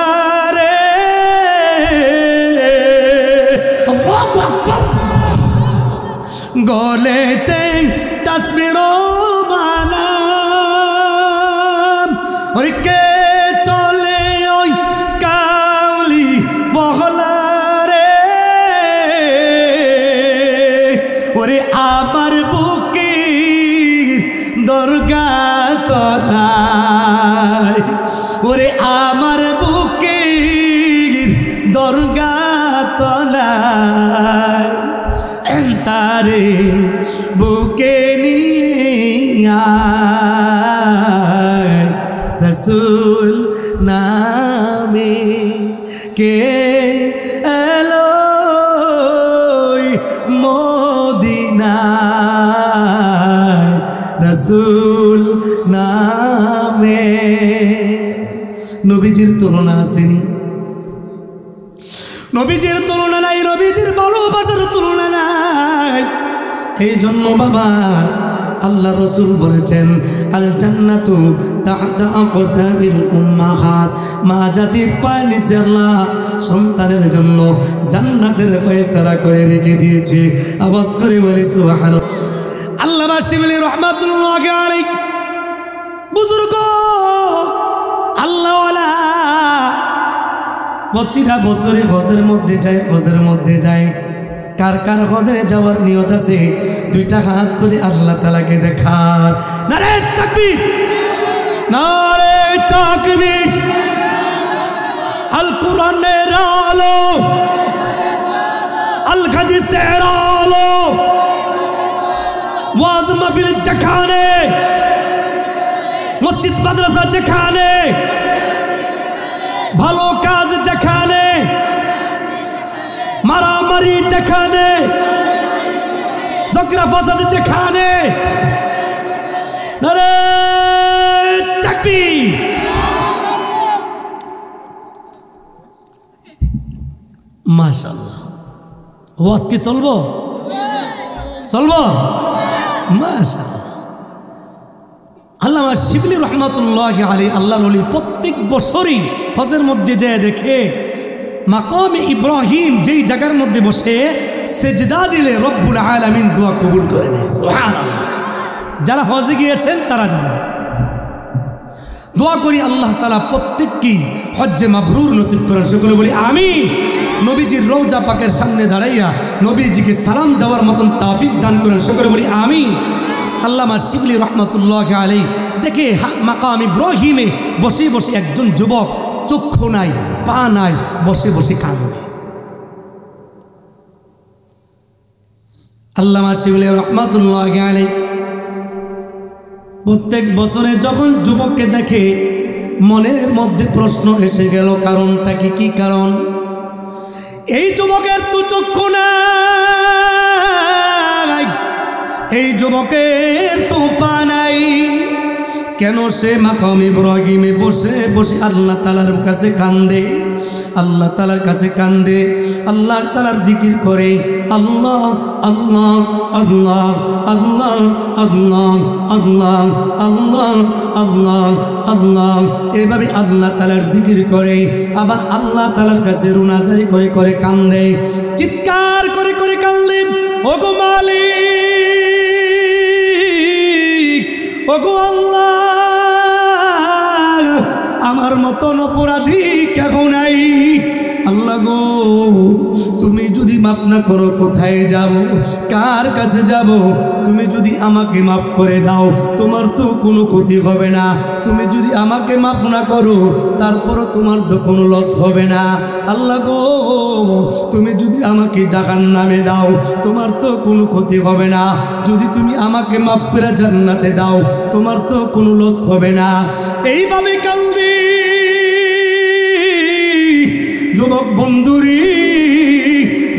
রে। আল্লাহু আকবার। গলেতে তসবির মালা, ওই কে চলে ওই কামলি বগলা রে। ওরে আমার বুকের দরগা তলায়, ওরে আমার বুকের দরগা তলায়, তারে বুকে নিয়ে রাসূল নামে কে এলো মদিনায়, রাসূল যাবে। নবীজির তুলনা আসেনি, নবীজির তুলনা নাই, নবীজির ভালোবাসার তুলনা নাই। এই জন্য বাবা আল্লাহ রসুল বলেছেন আল জান্নাতু তাহতা আকতাবিল উম্মাহাত, মা জাতির পায়ের নিচে আল্লাহ সন্তানের জন্য জান্নাতের ফয়সালা করে রেখে দিয়েছে। আওয়াজ করে বলি সুবহানাল্লাহ। আল্লামা শিবলি রহমাতুল্লাহি আলাইহি বুজুর্গ আল্লাহওয়ালা প্রতিটা বছরে হজের মধ্যে যায়, হজের মধ্যে যায়। কার কার হজে যাওয়ার নিয়ত আছে দুইটা হাত তুলে আল্লাহ তাআলাকে দেখার। নারে তাকবীর, নারে তাকবীর। আল কোরআনের আলো, আল হাদিসের আলো, ওয়াজ মাহফিল যেখানে, মসজিদ মাদ্রাসা যেখানে, ভালো কাজ যেখানে, মারামারি যেখানে, ঝগড়া ফাসাদ যেখানে, নারে তাকবীর। মাশাআল্লাহ, ওয়াজ কি চলবো? চলবো মাশাআল্লাহ। আল্লামা শিবলি রহমাতুল্লাহি আলাইহি আল্লাহর ওলি প্রত্যেক বছরই হজের মধ্যে যায় দেখে মাকামে ইব্রাহিম যেই জায়গার মধ্যে বসে সেজদা দিলে রব্বুল আলামিন দোয়া কবুল করে নেয়। সুবহানাল্লাহ। যারা হজে গিয়েছেন তারা জানেন। দোয়া করি আল্লাহ তাআলা প্রত্যেককে হজ্জে মাবরুর নসিব করেন, সকলে বলি আমিন। নবীজির রওজা পাকের সামনে দাঁড়াইয়া নবীজিকে সালাম দেওয়ার মতন তৌফিক দান করেন, সকলে বলি আমিন। আল্লামা শিবলি রহমাতুল্লাহি আলাইহি দেখে মাকাম ইব্রাহিমে বসে বসে একজন যুবক, চক্ষু নাই, পা নাই, বসে বসে কান্দে। আল্লামা শিবলি রহমাতুল্লাহি আলাইহি প্রত্যেক বছরে যখন যুবককে দেখে মনের মধ্যে প্রশ্ন এসে গেল, কারণটা কি? কি কারণ? এই যুবকের তো চক্ষু নাই, এই যুবকের তো পা নাই, কেন সে মাকাম ইব্রাহিমে বসে বসে আল্লাহ তাআলার কাছে কান্দে, আল্লাহ তাআলার কাছে কান্দে, আল্লাহ তাআলার জিকির করে। আল্লাহ আল্লাহ আল্লাহ আল্লাহ আল্লাহ আল্লাহ আল্লাহ আল্লাহ আল্লাহ এভাবে আল্লাহ তাআলার জিকির করে। আবার আল্লাহ তাআলার কাছে রুনাজারি করে করে কান্দে, চিৎকার করে করে কান্দে। ওগো মালিক, ওগো আল্লাহ, আমার মতন অপরাধী কেউ নাই। আল্লাহ গো, তুমি যদি মাফ না করো কোথায় যাব, কার কাছে যাব? তুমি যদি আমাকে মাফ করে দাও তোমার তো কোনো ক্ষতি হবে না, তুমি যদি আমাকে মাফ না করো তারপরও তোমার তো কোনো লস হবে না। আল্লাহ গো, তুমি যদি আমাকে জাহান্নামে দাও তোমার তো কোনো ক্ষতি হবে না, যদি তুমি আমাকে মাফ করে জান্নাতে দাও তোমার তো কোনো লস হবে না। এইভাবে কান্দি যুবক বন্ধুরি,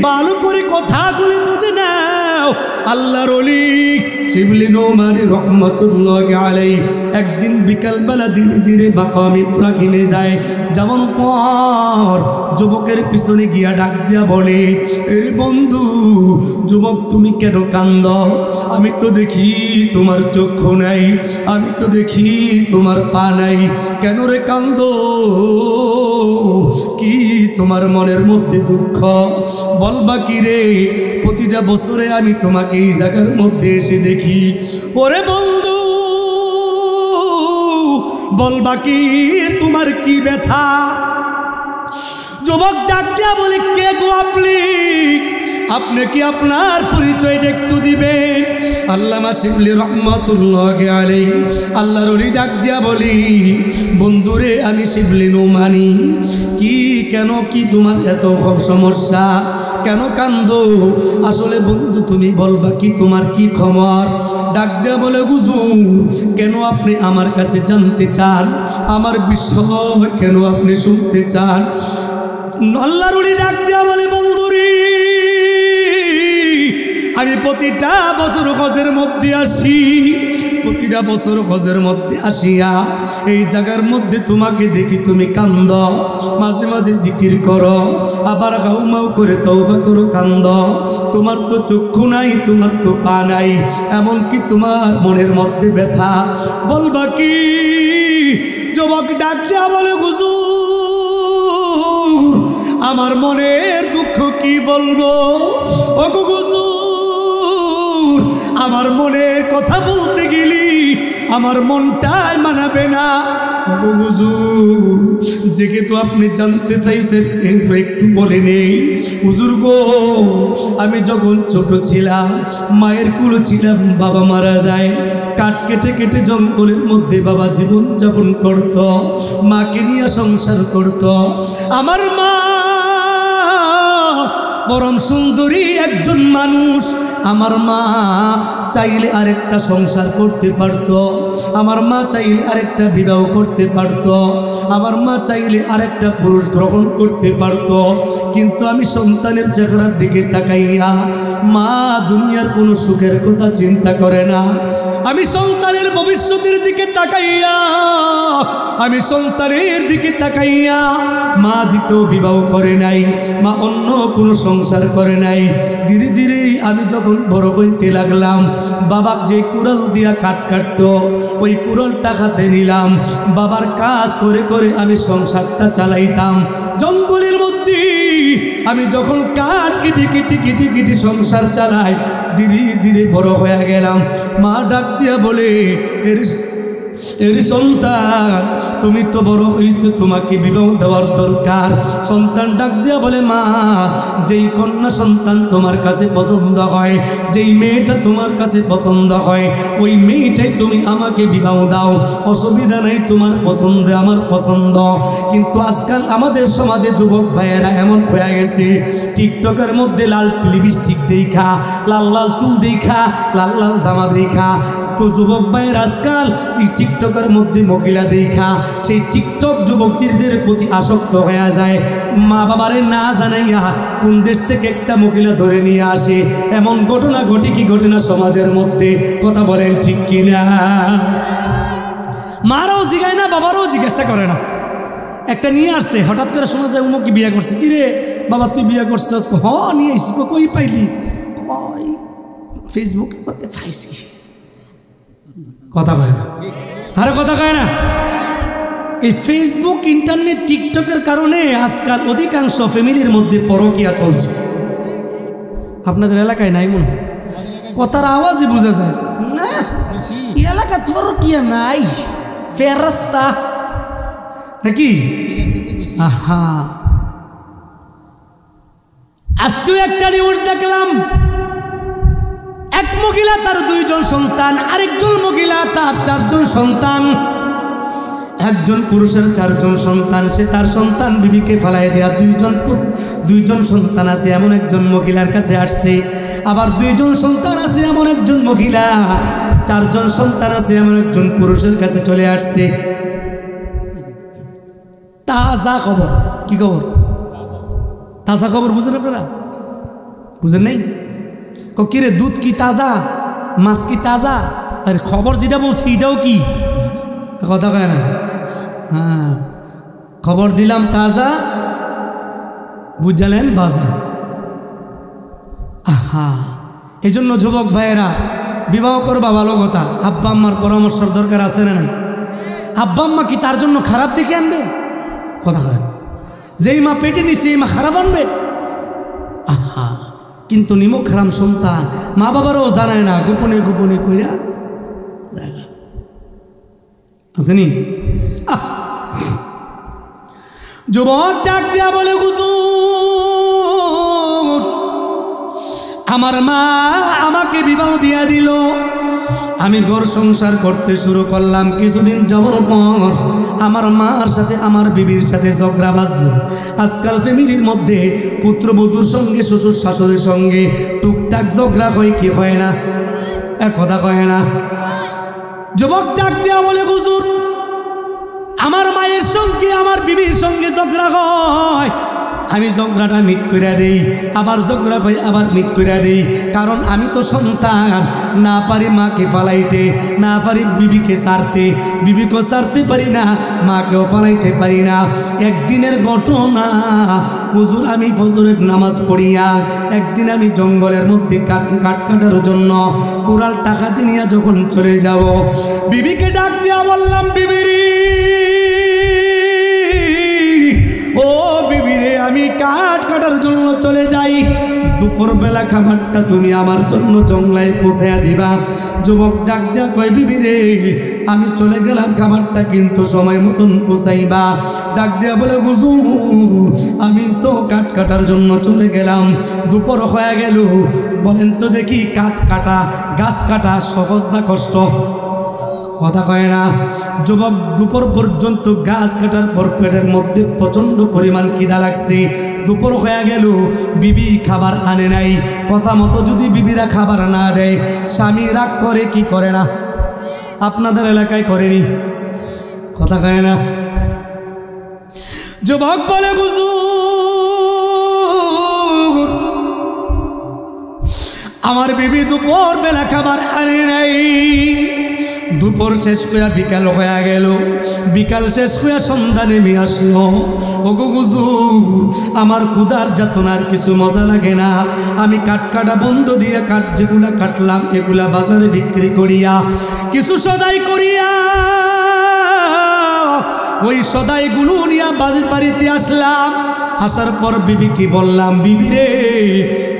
ভালো করে কথাগুলি বুঝে নাও। আল্লাহর ওলি শিবলি নোমানি রহমাতুল্লাহি আলাইহি একদিন বিকালবেলা ধীরে ধীরে মাকাম ইব্রাহিমে যায়। যেমন পর যুবকের পিছনে গিয়া ডাক দিয়া বলে, এর বন্ধু যুবক তুমি কেন কান্দ? আমি তো দেখি তোমার চক্ষু নাই, আমি তো দেখি তোমার পা নাই, কেন রে কান্দ? কি তোমার মনের মধ্যে দুঃখ? বলবা কি রে? প্রতিটা বছরে আমি তোমাকে এই জায়গার মধ্যে এসে দেখি। ওরে বন্ধু বলবা কি তোমার কি ব্যথা? যুবক ডাক দিয়া বলে, কে গো আপনি? আপনি কি আপনার পরিচয়টা একটু দিবেন? আল্লামা শিবলি রহমাতুল্লাহি আলাইহি আল্লাহর ওলি ডাক দিয়া বলি, বন্ধুরে আমি শিবলি নোমানি। কি কেন কি তোমার এত সমস্যা? কেন কান্দো? আসলে বন্ধু তুমি বলবা কি তোমার কি খবর? ডাক দিয়া বলে, হুজুর কেন আপনি আমার কাছে জানতে চান? আমার বিষয় কেন আপনি শুনতে চান? আল্লাহর ওলি ডাক দিয়া বলে, বন্ধুরে আমি প্রতিটা বছর হজের মধ্যে আসি, প্রতিটা বছর হজের মধ্যে আসিয়া এই জায়গার মধ্যে তোমাকে দেখি তুমি কান্দ, মাঝে মাঝে জিকির করো, আবার গাউমাউ করে তওবা করো, কান্দ। তোমার তো চক্ষু নাই, তোমার তো পা নাই, এমনকি তোমার মনের মধ্যে ব্যথা। বলবা কি? যুবক ডাক দিয়া বলে, হুজুর আমার মনের দুঃখ কি বলবো? ও হুজুর আমার মনের কথা বলতে গেলি আমার মনটাই মানাবে না। হুজুর যেহেতু আপনি জানতে চাইছেন একটু বলে নেই। হুজুর গো, আমি যখন ছোট ছিলাম, মায়ের কুলে ছিলাম, বাবা মারা যায়, কাঠ কেটে কেটে জঙ্গলের মধ্যে বাবা জীবন যাপন করত, মাকে নিয়ে সংসার করত। আমার মা পরম সুন্দরী একজন মানুষ। আমার মা চাইলে আরেকটা সংসার করতে পারত, আমার মা চাইলে আরেকটা বিবাহ করতে পারত, আমার মা চাইলে আরেকটা পুরুষ গ্রহণ করতে পারত। কিন্তু আমি সন্তানের চেহারার দিকে তাকাইয়া, মা দুনিয়ার কোনো সুখের কথা চিন্তা করে না। আমি সন্তানের ভবিষ্যতের দিকে তাকাইয়া, আমি সন্তানের দিকে তাকাইয়া, মা দ্বিতীয় বিবাহ করে নাই, মা অন্য কোনো সংসার করে নাই। ধীরে ধীরে আমি যখন বড় হইতে লাগলাম, বাবা যে কুড়াল দিয়া কাঠ কাটত, ওই কুড়ালটা হাতে নিলাম, বাবার কাজ করে করে আমি সংসারটা চালাইতাম। জঙ্গলের মধ্যে আমি যখন কাঠ কেটে কেটে কেটে কেটে সংসার চালাই, ধীরে ধীরে বড় হয়ে গেলাম। মা ডাক দিয়া বলে, এর সন্তান তুমি তো বড় হয়েছো, তোমাকে বিবাহ দেওয়ার দরকার। সন্তান ডাক দিয়া বলে, মা যেই কন্যা সন্তান তোমার কাছে পছন্দ হয়, যেই মেয়েটা তোমার কাছে পছন্দ হয়, ওই মেয়েটাই তুমি আমাকে বিবাহ দাও, অসুবিধা নাই, তোমার পছন্দ আমার পছন্দ। কিন্তু আজকাল আমাদের সমাজে যুবক ভাইয়েরা এমন হয়ে গেছে, টিকটকের মধ্যে লাল লিপস্টিক দেখা, লাল লাল চুল দেখা, লাল লাল জামা দেখা। তো যুবক ভাইয়ের আজকাল এই টিকটকের মধ্যে মহিলা দেখা সেই টিকটক যুবকদের প্রতি আসক্ত হয়ে যায়। মা বাবারে না জানাইয়া কোন দেশ থেকে একটা মহিলা ধরে নিয়ে আসে, এমন ঘটনা ঘটে কি ঘটে না সমাজের মধ্যে? কথা বলেন ঠিক কিনা? মারাও জিগায় না, বাবারাও জিজ্ঞাসা করে না। একটা নিয়ে আসছে, হঠাৎ করে শোনা যায় উমুক বিয়ে করছে। কি রে বাবা তুই বিয়ে করছিস? হ নিয়ে আসছি। কই পাইলি? কই ফেসবুকের মধ্যে পাইছি। কথা কয় না, আরে কথা কয় না। এই ফেসবুক, ইন্টারনেট, টিকটকের কারণে আজকাল অধিকাংশ ফ্যামিলির মধ্যে পরকীয়া চলছে। আপনাদের এলাকায় নাই মনে হয়? কথার আওয়াজই বোঝা যায় না। এলাকা পরকীয়া নাই, ফেরস্তা নাকি? আহা, আজকেও একটা নিউজ দেখলাম, এক মহিলা তার 2 জন সন্তান, আরেকজন মহিলা তার 4 জন সন্তান। একজন পুরুষের 4 জন সন্তান, সে তার সন্তান বিবিকে ফেলাই দেয়া 2 জন সন্তান আছে এমন একজন মহিলার কাছে আসছে। আবার 2 জন সন্তান আছে এমন একজন মহিলা, 4 জন সন্তান আছে এমন একজন পুরুষের কাছে চলে আসছে। তাজা খবর। কি খবর? তাজা খবর। বুঝেন আপনারা? বুঝেন নাই? কিরে দুধ কি তাজা, মাছ কি তাজা? আরে খবর যেটা বলছি এটাও কি? কথা কয় না। হ্যাঁ, খবর দিলাম তাজা, বুঝলেন বাজা। আহা, এই জন্য যুবক ভাইয়েরা বিবাহ করবা ভালো কথা, আব্বা আম্মার পরামর্শের দরকার আছে না নাই? আব্বা আম্মা কি তার জন্য খারাপ দেখে আনবে? কথা কয় না। যেই মা পেটে নিচ্ছে এই মা খারাপ আনবে? আহা, কিন্তু নিমক হারাম সন্তান মা বাবারও জানায় না, গোপনে গোপনে কইরা আসেনি। যুবক ডাক দিয়া বলে, হুজুর আমার মা আমাকে বিবাহ দিয়া দিল, আমি ঘর সংসার করতে শুরু করলাম। কিছুদিন যাওয়ার পর আমার মার সাথে আমার বিবির সাথে ঝগড়া বাজল। আজকাল ফ্যামিলির মধ্যে পুত্রবধূর সঙ্গে শ্বশুর শাশুড়ির সঙ্গে টুকটাক ঝগড়া হয় কি হয় না? এক কথা কয় না। যুবক ডাক দিয়া বলে, হুজুর আমার মায়ের সঙ্গে আমার বিবির সঙ্গে ঝগড়া হয়, আমি ঝগড়াটা মিট করে দেই, আবার ঝগড়া হয় আবার মিট করে দেই। কারণ আমি তো সন্তান, না পারি মাকে ফালাইতে, না পারি বিবিকে ছাড়তে, বিবিকেও ছাড়তে পারি না, মাকেও ফালাইতে পারি না। একদিনের ঘটনা, হুজুর আমি ফজরের নামাজ পড়িয়া একদিন আমি জঙ্গলের মধ্যে কাঠ কাটার জন্য কুড়াল টাকা দিয়ে যখন চলে যাব, বিবিকে ডাক দিয়া বললাম, বিবিরি ও বিবিরে, আমি কাঠ কাটার জন্য চলে যাই, দুপুরবেলা খাবারটা তুমি আমার জন্য জঙ্গলায় পৌঁছাইয়া দিবা। যুবক ডাক দিয়া কয়, বিবিরে আমি চলে গেলাম, খাবারটা কিন্তু সময় মতন পৌঁছাইবা। ডাক দিয়া বলে, হুজুর আমি তো কাঠ কাটার জন্য চলে গেলাম, দুপুর হয়ে গেল, বলেন তো দেখি কাঠ কাটা, গাছ কাটা সহজ না কষ্ট? কথা কয় না। যুবক দুপুর পর্যন্ত গাছ কাটার পর পেটের মধ্যে প্রচন্ড পরিমাণ খিদা লাগছে, দুপুর হয়ে গেল, বিবি খাবার আনে নাই। কথা মতো যদি বিবিরা খাবার না দেয়, স্বামী রাগ করে কি করে না? আপনাদের এলাকায় করেনি? কথা কয় না। যুবক বলে, হুজুর আমার বিবি দুপুর বেলা খাবার আনে নাই। দুপুর শেষ কইয়া বিকাল হয়ে গেল, বিকাল শেষ কইয়া সন্ধ্যা নেমে আসলো। ওগো হুজুর আমার ক্ষুধার যাতনার কিছু মজা লাগে না, আমি কাঠ কাটা বন্ধ দিয়ে কাঠ যেগুলা কাটলাম এগুলা বাজারে বিক্রি করিয়া কিছু সদাই করিয়া ওই সদাইগুলো নিয়ে বাড়িতে আসলাম। আসার পর বিবিকে বললাম, বিবি রে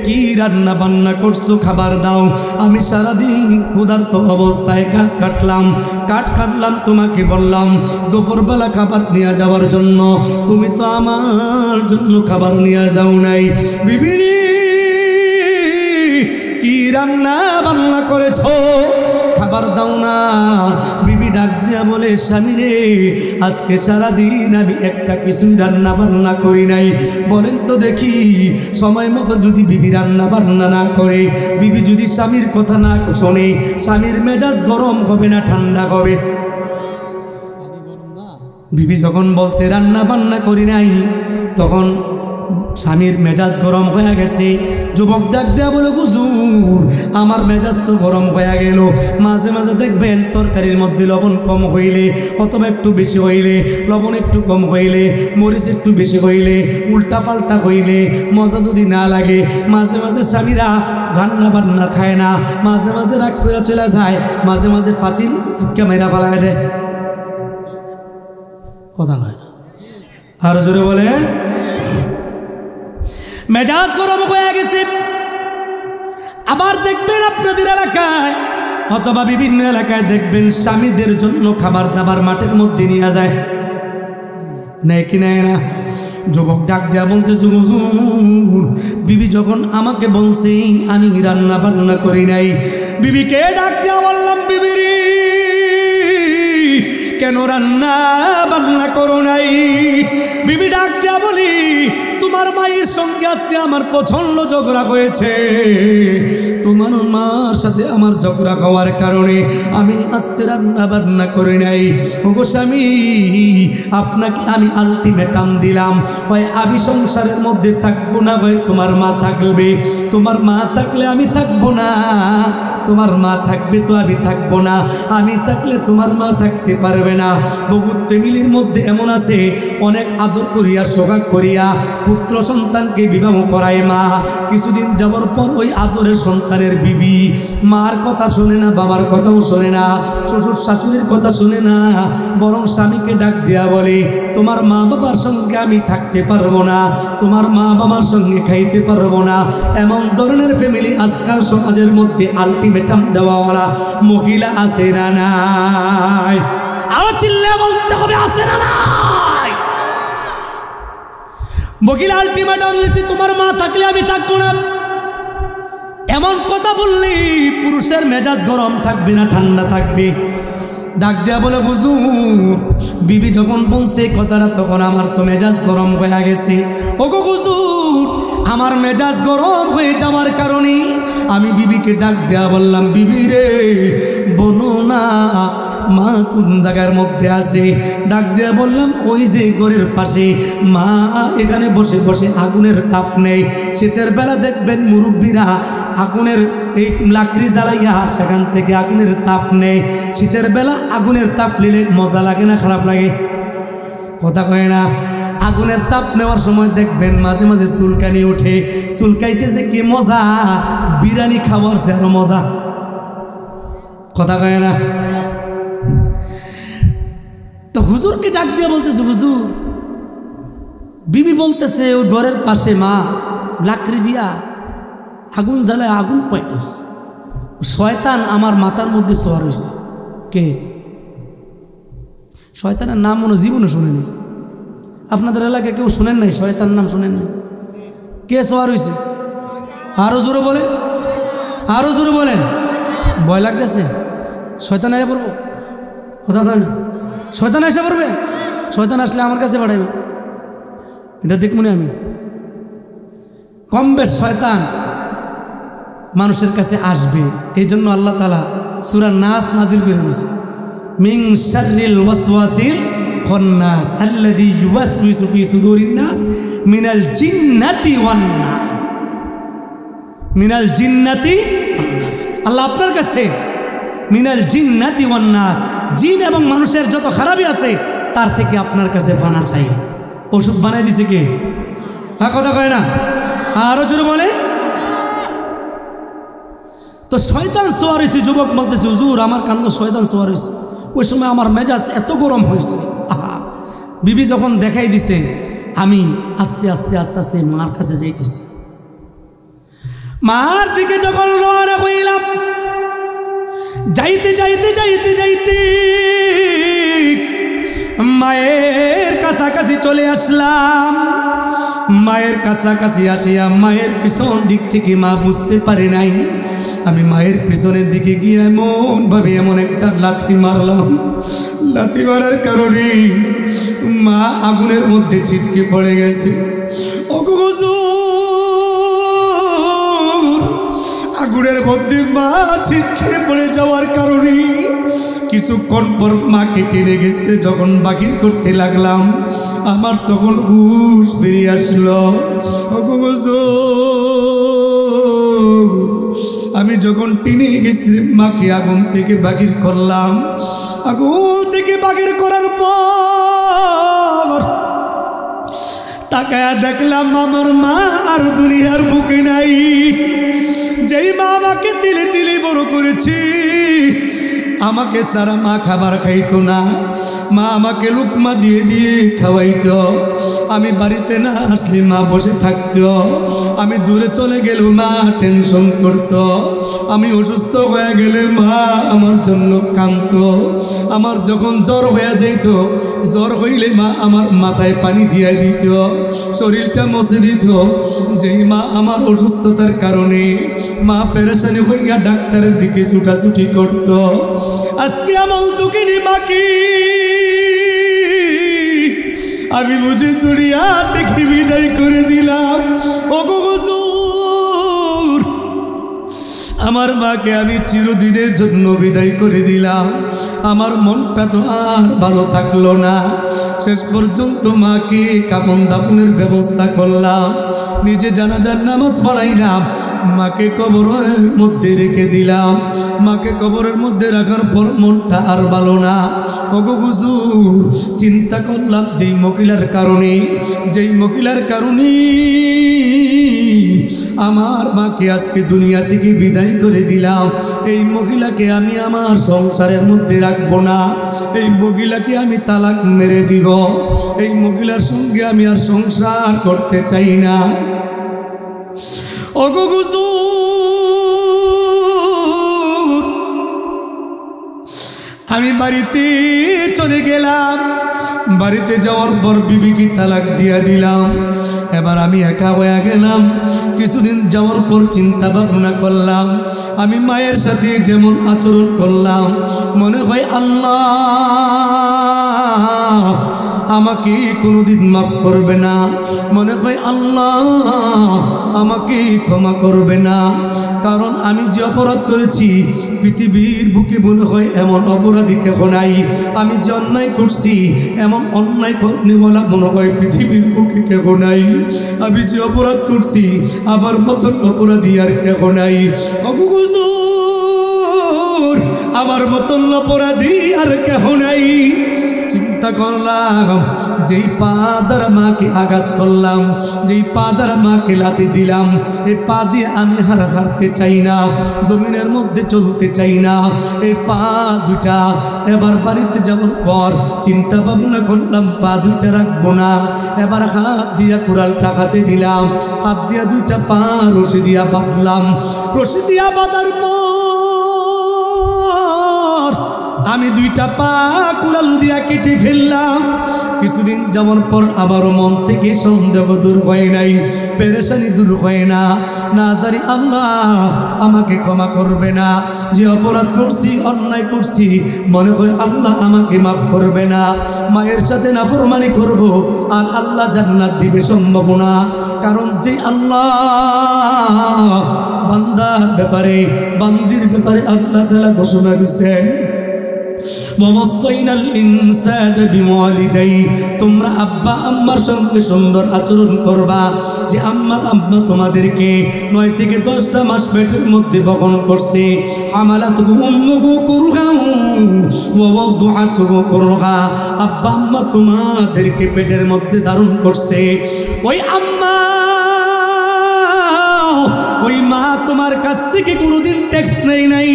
কি রান্না বান্না করছো, খাবার দাও। আমি সারাদিন ক্ষুধার্ত অবস্থায় গাছ কাটলাম, কাঠ কাটলাম, তোমাকে বললাম দুপুরবেলা খাবার নিয়ে যাওয়ার জন্য, তুমি তো আমার জন্য খাবার নিয়ে যাও নাই। বিবি রে কি রান্না বান্না করেছো, খাবার দাও না। বিবি ডাক দিয়া বলে, স্বামী রে আজকে সারাদিন আমি একটা কিছুই রান্না বান্না করি নাই। বলেন তো দেখি সময় মতো যদি বিবি রান্না বান্না না করে, বিবি যদি স্বামীর কথা না শোনে, স্বামীর মেজাজ গরম হবে না ঠান্ডা হবে? বিবি যখন বলছে রান্না বান্না করি নাই, তখন স্বামীর মেজাজ গরম হয়ে গেছে। যুবক ডাক দেয়া বলে, হুজুর আমার মেজাজ তো গরম হয়ে গেল। মাঝে মাঝে দেখবেন তরকারির মধ্যে লবণ কম হইলে অথবা একটু বেশি হইলে, লবণ একটু কম হইলে, মরিচ একটু বেশি হইলে, উল্টা পাল্টা হইলে মজা যদি না লাগে, মাঝে মাঝে স্বামীরা রান্না বান্না খায় না, মাঝে মাঝে রাগ করে চলে যায়, মাঝে মাঝে ফাতিল ফুটকে মেরা ফেলায় দেয়। কথা হয় না? আরো জোরে বলেন। মেজাজ গরম হয়ে গেছে। আবার দেখবেন আপনাদের এলাকায় অথবা বিভিন্ন এলাকায় দেখবেন স্বামীদের জন্য খাবার দাবার মাঠের মধ্যে নিয়ে যায়, নেয় কি নেয় না? যুবক ডাক দেয়া বলতেছে, হুজুর বিবি যখন আমাকে বলছে আমি রান্না বান্না করি নাই, বিবিকে ডাক দেয়া বললাম, বিবিরি কেন রান্না বান্না করো নাই? বিবি ডাক দেয়া বলি, তোমার মায়ের সঙ্গে আজকে আমার প্রচন্ড ঝগড়া হয়েছে, তোমার মার সাথে আমার ঝগড়া হওয়ার কারণে আমি আজকে রান্না বান্না করি নাই। ওগো স্বামী আপনাকে আমি আলটিমেটাম দিলাম, হয় আমি সংসারের মধ্যে থাকবো না, হয় তোমার মা থাকবে। তোমার মা থাকলে আমি থাকবো না, তোমার মা থাকবে তো আমি থাকবো না, আমি থাকলে তোমার মা থাকতে পারবে না। বহুত ফ্যামিলির মধ্যে এমন আছে অনেক আদর করিয়া সোহাগ করিয়া পুত্র সন্তানকে বিবাহ করায় মা, কিছুদিন যাওয়ার পর ওই আদরের সন্তানের বিবি মার কথা শোনে না, বাবার কথাও শোনে না, শ্বশুর শাশুড়ির কথা শোনে না, বরং স্বামীকে ডাক দেয়া বলে, তোমার মা বাবার সঙ্গে আমি থাকতে পারবো না, তোমার মা বাবার সঙ্গে খাইতে পারবো না। এমন ধরনের ফ্যামিলি আজকাল সমাজের মধ্যে আলটিমেটাম দেওয়াওয়ালা মহিলা আছে না নাই? আরো চিল্লে বলতে হবে, আছে না নাই? মহিলা আলটিমেটাম দিয়েছি, তোমার মা থাকলে আমি থাকবো না। এমন কথা বললি পুরুষের মেজাজ গরম থাকবে না ঠান্ডা থাকবে? ডাক দেয়া বলে, হুজুর বিবি যখন বলছে কথাটা তখন আমার তো মেজাজ গরম হয়ে গেছে। ওগো হুজুর আমার মেজাজ গরম হয়ে যাওয়ার কারণে আমি বিবিকে ডাক দেয়া বললাম, বিবি রে বলো না মা কোন জায়গার মধ্যে আছে? ডাক দিয়ে বললাম ওই যে ঘরের পাশে। মা এখানে বসে বসে আগুনের তাপ নেই। শীতের বেলা দেখবেন মুরব্বীরা আগুনের এই লাকড়ি জ্বালাইয়া সেখান থেকে আগুনের তাপ নেই। শীতের বেলা আগুনের তাপ নিলে মজা লাগে না খারাপ লাগে? কথা কয় না? আগুনের তাপ নেওয়ার সময় দেখবেন মাঝে মাঝে চুলকানি ওঠে। চুলকাইতেছে কি মজা, বিরিয়ানি খাবার সে আরো মজা। কথা কয় না? তো হুজুরকে ডাক দিয়ে বলতেছে, হুজুর বিবি বলতেছে ওই ঘরের পাশে মা লাকড়ি দিয়া আগুন জ্বালায় আগুন পাইতেছে, শয়তান আমার মাথার মধ্যে সওয়ার হয়েছে। কে? শয়তানের নাম মনে জীবনে শুনেনি। আপনাদের এলাকায় কেউ শুনেন নাই? শয়তান নাম শুনেন নাই? কে সওয়ার হয়েছে? আরো জোরে বলেন, আরো জোরে বলেন। ভয় লাগতেছে? শয়তান এসে পড়বো? কথা কয় না? শয়তান এসে পড়বে? শয়তান আসলে আমার কাছে পাঠাইবে, এটা দেখমনি আমি। কম বেশ শয়তান মানুষের কাছে আসবে। এই জন্য আল্লাহ তাআলা সূরা নাস নাজিল করে দিয়েছে, মিন শাররিল ওয়াসওয়াসিল খান্নাস আল্লাযী ইউওয়াসউইসু ফি সুদুরিন নাস মিনাল জিন্নাতি ওয়ান নাস। মিনাল জিন্নাতি ওয়ান নাস, আল্লাহ আপনার কাছে মিনাল জিন্নাতি ওয়ান নাস, জিন এবং মানুষের যত খারাপি আছে তার থেকে আপনার কাছে ফানা চাই। ওষুধ বানাই দিছে কে? হ্যাঁ, কথা কয় না? আরো জোরে বলে। তো শয়তান সওয়ার হয়েছে। যুবক বলতেছে, হুজুর আমার কান্দ শয়তান সওয়ার হয়েছে। ওই সময় আমার মেজাজ এত গরম হয়েছে। আহা, বিবি যখন দেখাই দিছে, আমি আস্তে আস্তে আস্তে আস্তে মার কাছে যাইতেছি। মার দিকে যখন রওনা হইলাম, যাইতে যাইতে যাইতে যাইতে মায়ের কাছাকাছি চলে আসলাম। মায়ের কাছাকাছি আসিয়া মায়ের পিছন দিক থেকে মা বুঝতে পারে নাই আমি মায়ের পিছনের দিকে গিয়ে এমন ভাবে এমন একটা লাথি মারলাম। লাথি মারার কারণে মা আগুনের মধ্যে ছিটকে পড়ে গেছে। আগুনের মধ্যে মা ছিটকে পড়ে যাওয়ার কারণে কিছুক্ষণ পর মাকে টেনে গেছে। যখন বাকির করতে লাগলাম, আমার তখন হুঁশ ফিরে আসলো। আমি যখন টেনে গেছি মাকে আগুন থেকে বাকির করলাম। আগুন থেকে বাকির করার পর তাকায়া দেখলাম আমার মা আর দুনিয়ার বুকে নাই। যেই মা আমাকে তিলে তিলে বড় করেছি, আমাকে সারা মা খাবার খাইতো না। মা আমাকে লুকমা দিয়ে দিয়ে খাওয়াইতো। আমি বাড়িতে না আসলে মা বসে থাকতো। আমি দূরে চলে গেল মা টেনশন করতো। আমি অসুস্থ হয়ে গেলে মা আমার জন্য কাঁদতো। আমার যখন জ্বর হয়ে যেত, জ্বর হইলে মা আমার মাথায় পানি দিয়ে দিত, শরীরটা মুছে দিত। যেই মা আমার অসুস্থতার কারণে মা পেরেশানি হইয়া ডাক্তারের দিকে ছুটাছুটি করত। আজকে আমার দুঃখিনী মাকে আমি বুঝে দুনিয়া থেকে বিদায় করে দিলাম। ওগো হুজুর, আমার মাকে আমি চিরদিনের জন্য বিদায় করে দিলাম। আমার মনটা তো আর ভালো থাকলো না। শেষ পর্যন্ত মাকে কাফন দাফনের ব্যবস্থা করলাম, নিজে জানাজার নামাজ পড়াইলাম, মাকে কবরের মধ্যে রেখে দিলাম। মাকে কবরের মধ্যে রাখার পর মনটা আর ভালো না। ওগো হুজুর, চিন্তা করলাম যেই মহিলার কারণে আমার মাকে আজকে দুনিয়া থেকে বিদায় করে দিলাম, এই মহিলাকে আমি আমার সংসারের মধ্যে রাখবো না। এই মহিলাকে আমি তালাক মেরে দিব। এই মহিলার সঙ্গে আমি আর সংসার করতে চাই না। ওগো হুজুর, আমি বাড়িতে চলে গেলাম। বাড়িতে যাওয়ার পর বিবিকে তালাক দিয়া দিলাম। এবার আমি একা হয়ে গেলাম। কিছুদিন যাওয়ার পর চিন্তা ভাবনা করলাম, আমি মায়ের সাথে যেমন আচরণ করলাম, মনে হয় আল্লাহ আমাকে কোনোদিন মাফ করবে না। মনে হয় আল্লাহ আমাকে ক্ষমা করবে না, কারণ আমি যে অপরাধ করেছি পৃথিবীর বুকে মনে হয় এমন অপরাধী কেহ নাই। আমি যে অন্যায় করছি এমন অন্যায় করনিওয়ালা মনে হয় পৃথিবীর বুকে কেহ নাই। আমি যে অপরাধ করছি আমার মতন অপরাধী আর কেহ নাই। হুজুর আমার মতন অপরাধী আর কেহ নাই। চিন্তা করলাম যেই পা দ্বারা মাকে আঘাত করলাম, যেই পা দ্বারা মাকে লাথি দিলাম, এই পা দিয়ে আমি হারতে চাই না, জমিনের মধ্যে চলতে চাই না। এই পা দুইটা এবার বাড়িতে যাওয়ার পর চিন্তা ভাবনা করলাম পা দুইটা রাখবো না। এবার হাত দিয়া কুড়ালটা হাতে দিলাম, হাত দিয়া দুইটা পা রশি দিয়া বাঁধলাম। রশি দিয়া বাঁধার পর আমি দুইটা পা কুড়াল দিয়া কেটে ফেললাম। কিছুদিন যাওয়ার পর আবারও মন থেকে সন্দেহ দূর হয় নাই, পেরেশানি দূর হয় না। না জানি আল্লাহ আমাকে ক্ষমা করবে না, যে অপরাধ করছি অন্যায় করছি মনে হয় আল্লাহ আমাকে মাফ করবে না। মায়ের সাথে নাফরমানি করব আর আল্লাহ জান্নাত দিবে সম্ভব না। কারণ যে আল্লাহ বান্দার ব্যাপারে বান্দির ব্যাপারে আল্লাহ তাআলা ঘোষণা দিয়েছেন, তোমরা আব্বা আম্মার সঙ্গে সুন্দর আচরণ করবা। যে আম্মা আব্বা তোমাদেরকে 9 থেকে 10টা মাস পেটের মধ্যে বহন করছে। হামালাতুহু উম্মুহু কুরহান ওয়া ওয়াদআতুহু কুরহা, আব্বা আম্মা তোমাদেরকে পেটের মধ্যে ধারণ করছে। ওই আম্মা ওই মা তোমার কাছ থেকে কোনোদিন ট্যাক্স নেয় নাই,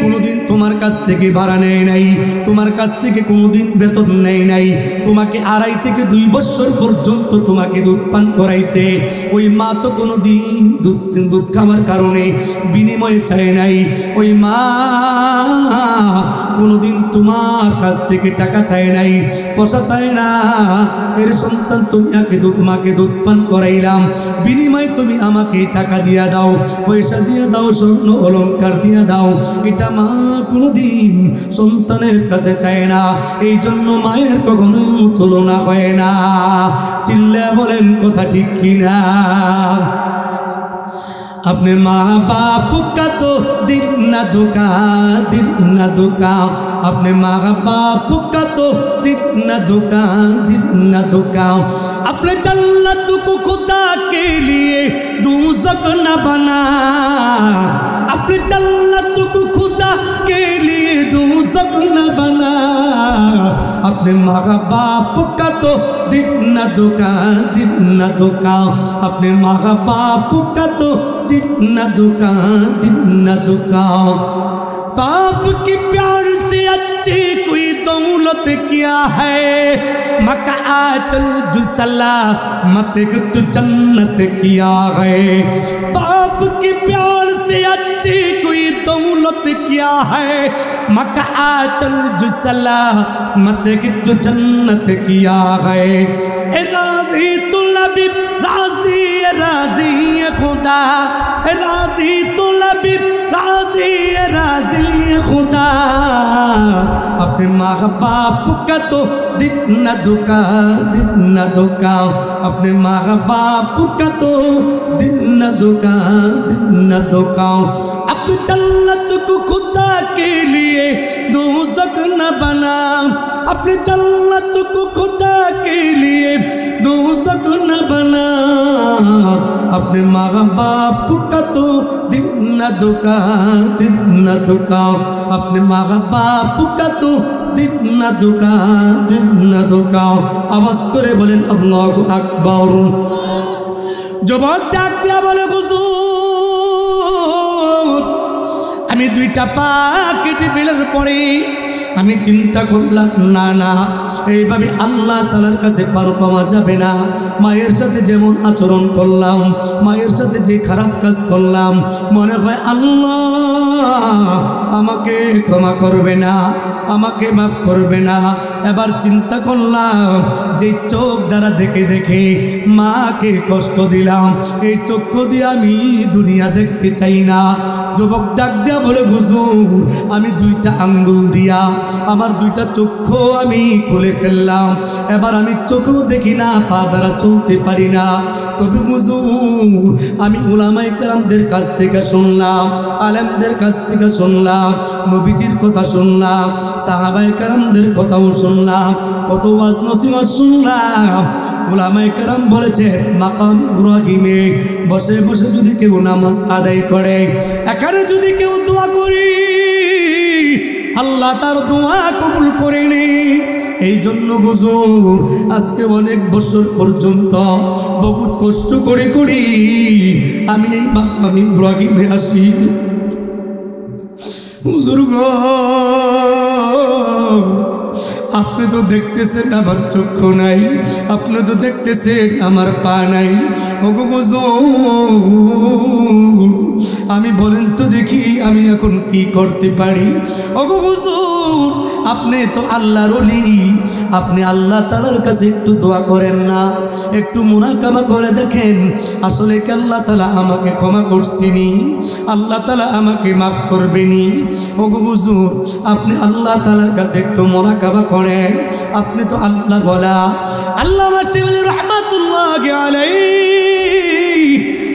কোনোদিন তোমার কাছ থেকে ভাড়া নেয় নাই, তোমার কাছ থেকে কোনোদিন বেতন নেয় নাই। তোমাকে 2.5 থেকে 2 বছর পর্যন্ত তোমাকে দুধ পান করাইছে। ওই মা তো কোনোদিন দুধ খাওয়ার কারণে বিনিময়ে চায় নাই। ওই মা কোনোদিন তোমার কাছ থেকে টাকা চায় নাই, পয়সা চায় না। এর সন্তান তোমাকে দুধ পান করাইলাম, বিনিময়ে তুমি আমাকে টাকা দিয়া দাও, পয়সা দিয়ে দাও, স্বর্ণ অলংকার দিয়ে দাও। এটা মা কোনোদিন সন্তানের কাছে চায় না। এই জন্য মায়ের কখনোই তুলনা হয় না। চিল্লা বলেন কথা ঠিক কিনা? अपने माँ बाप का तो दिल न दुखा, दिल न दुखा। अपने माँ बाप का तो दिल न दुखा, दिल न दुखा। अपने जन्नत को खुदा के लिए दोज़ख न बना, अपने जन्नत को खुदा के लिए दोज़ख न बना। अपने माँ बाप का तो दिल न दुखा, दिल न दुखा। अपने माँ बाप का तो दिल न दुखा, दिल न दुखा। बाप की प्यार से अच्छी कोई दौलत क्या है, मका चल जुसला मत तू जन्नत किया है। बाप के प्यार से अच्छी कोई दौलत क्या है, मका चल जुसला मत तू जन्नत किया है। ए राजी तू लबीब राजी, राजी खुदा, राजी तू लबीब राजी, राजी खुदा। अपने माँ बाप का तो दिल न दुखा, दिल न दुखा। अपने माँ बाप का तो दिल न दुखा, दिल न दुखा। अपनी जन्नत को खुदा के लिए दोज़ख न बना, अपनी जन्नत को खुदा के लिए दोज़ख न बना। अपने माँ बाप का तो दिल न दुखा, दिल न दुखा। अपने माँ बाप का तो दिल न दुखा, दिल न दुखा। आवाज करे बोलें अल्लाहु আকবার। যুবক ডাক দিয়া বলে হুজুর আমি 2টা পা কেটে ফেলার পরে আমি চিন্তা করলাম না না এইভাবে আল্লাহ তাআলার কাছে পার পাওয়া যাবে না। মায়ের সাথে যেমন আচরণ করলাম, মায়ের সাথে যে খারাপ কাজ করলাম, মনে হয় আল্লাহ আমাকে ক্ষমা করবে না, আমাকে মাফ করবে না। এবার চিন্তা করলাম যে চোখ দ্বারা দেখে দেখে মাকে কষ্ট দিলাম, এই চক্ষু দিয়ে আমি দুনিয়া দেখতে চাই না। যুবক ডাক দিয়া বলে হুজুর আমি 2টা আঙ্গুল দিয়া আমার দুইটা চক্ষু আমি খুলে ফেললাম, এবার আমি চোখেও দেখি না, পা দ্বারা চলতে পারি না। তবে হুজুর আমি উলামায়ে কেরামদের কাছ থেকে শুনলাম, আলেমদের কাছ থেকে শুনলাম, নবীজির কথা শুনলাম, সাহাবায়ে কেরামদের কথাও শুনলাম, কত ওয়াজ নসিহত শুনলাম। উলামায়ে কেরাম বলেছেন মাকাম ইব্রাহিমে বসে বসে যদি কেউ নামাজ আদায় করে, এখানে যদি কেউ দোয়া করি, আল্লাহ তার দোয়া কবুল করে নেই। এই জন্য হুজুর আজকে অনেক বছর পর্যন্ত বহুত কষ্ট করে করি আমি এই মাকাম ইব্রাহিমে আসি। হুজুর গো, আপনি তো দেখতেছেন আমার চক্ষু নাই, আপনি তো দেখতেছেন আমার পা নাই। ওগো হুজুর আমি বলেন তো দেখি আমি এখন কি করতে পারি? ওগো হুজুর আপনি তো আল্লাহর ওলি, আপনি আল্লাহ তাআলার কাছে একটু দোয়া করেন না, একটু মুরাকাবা করে দেখেন আসলে কি আল্লাহ তাআলা আমাকে ক্ষমা করছেনি, আল্লাহ তাআলা আমাকে মাফ করবেনি। ওগো হুজুর আপনি আল্লাহ তাআলার কাছে একটু মুরাকাবা করেন, আপনি তো আল্লাহ বলা। আল্লামা শিবলি রাহমাতুল্লাহি আলাইহি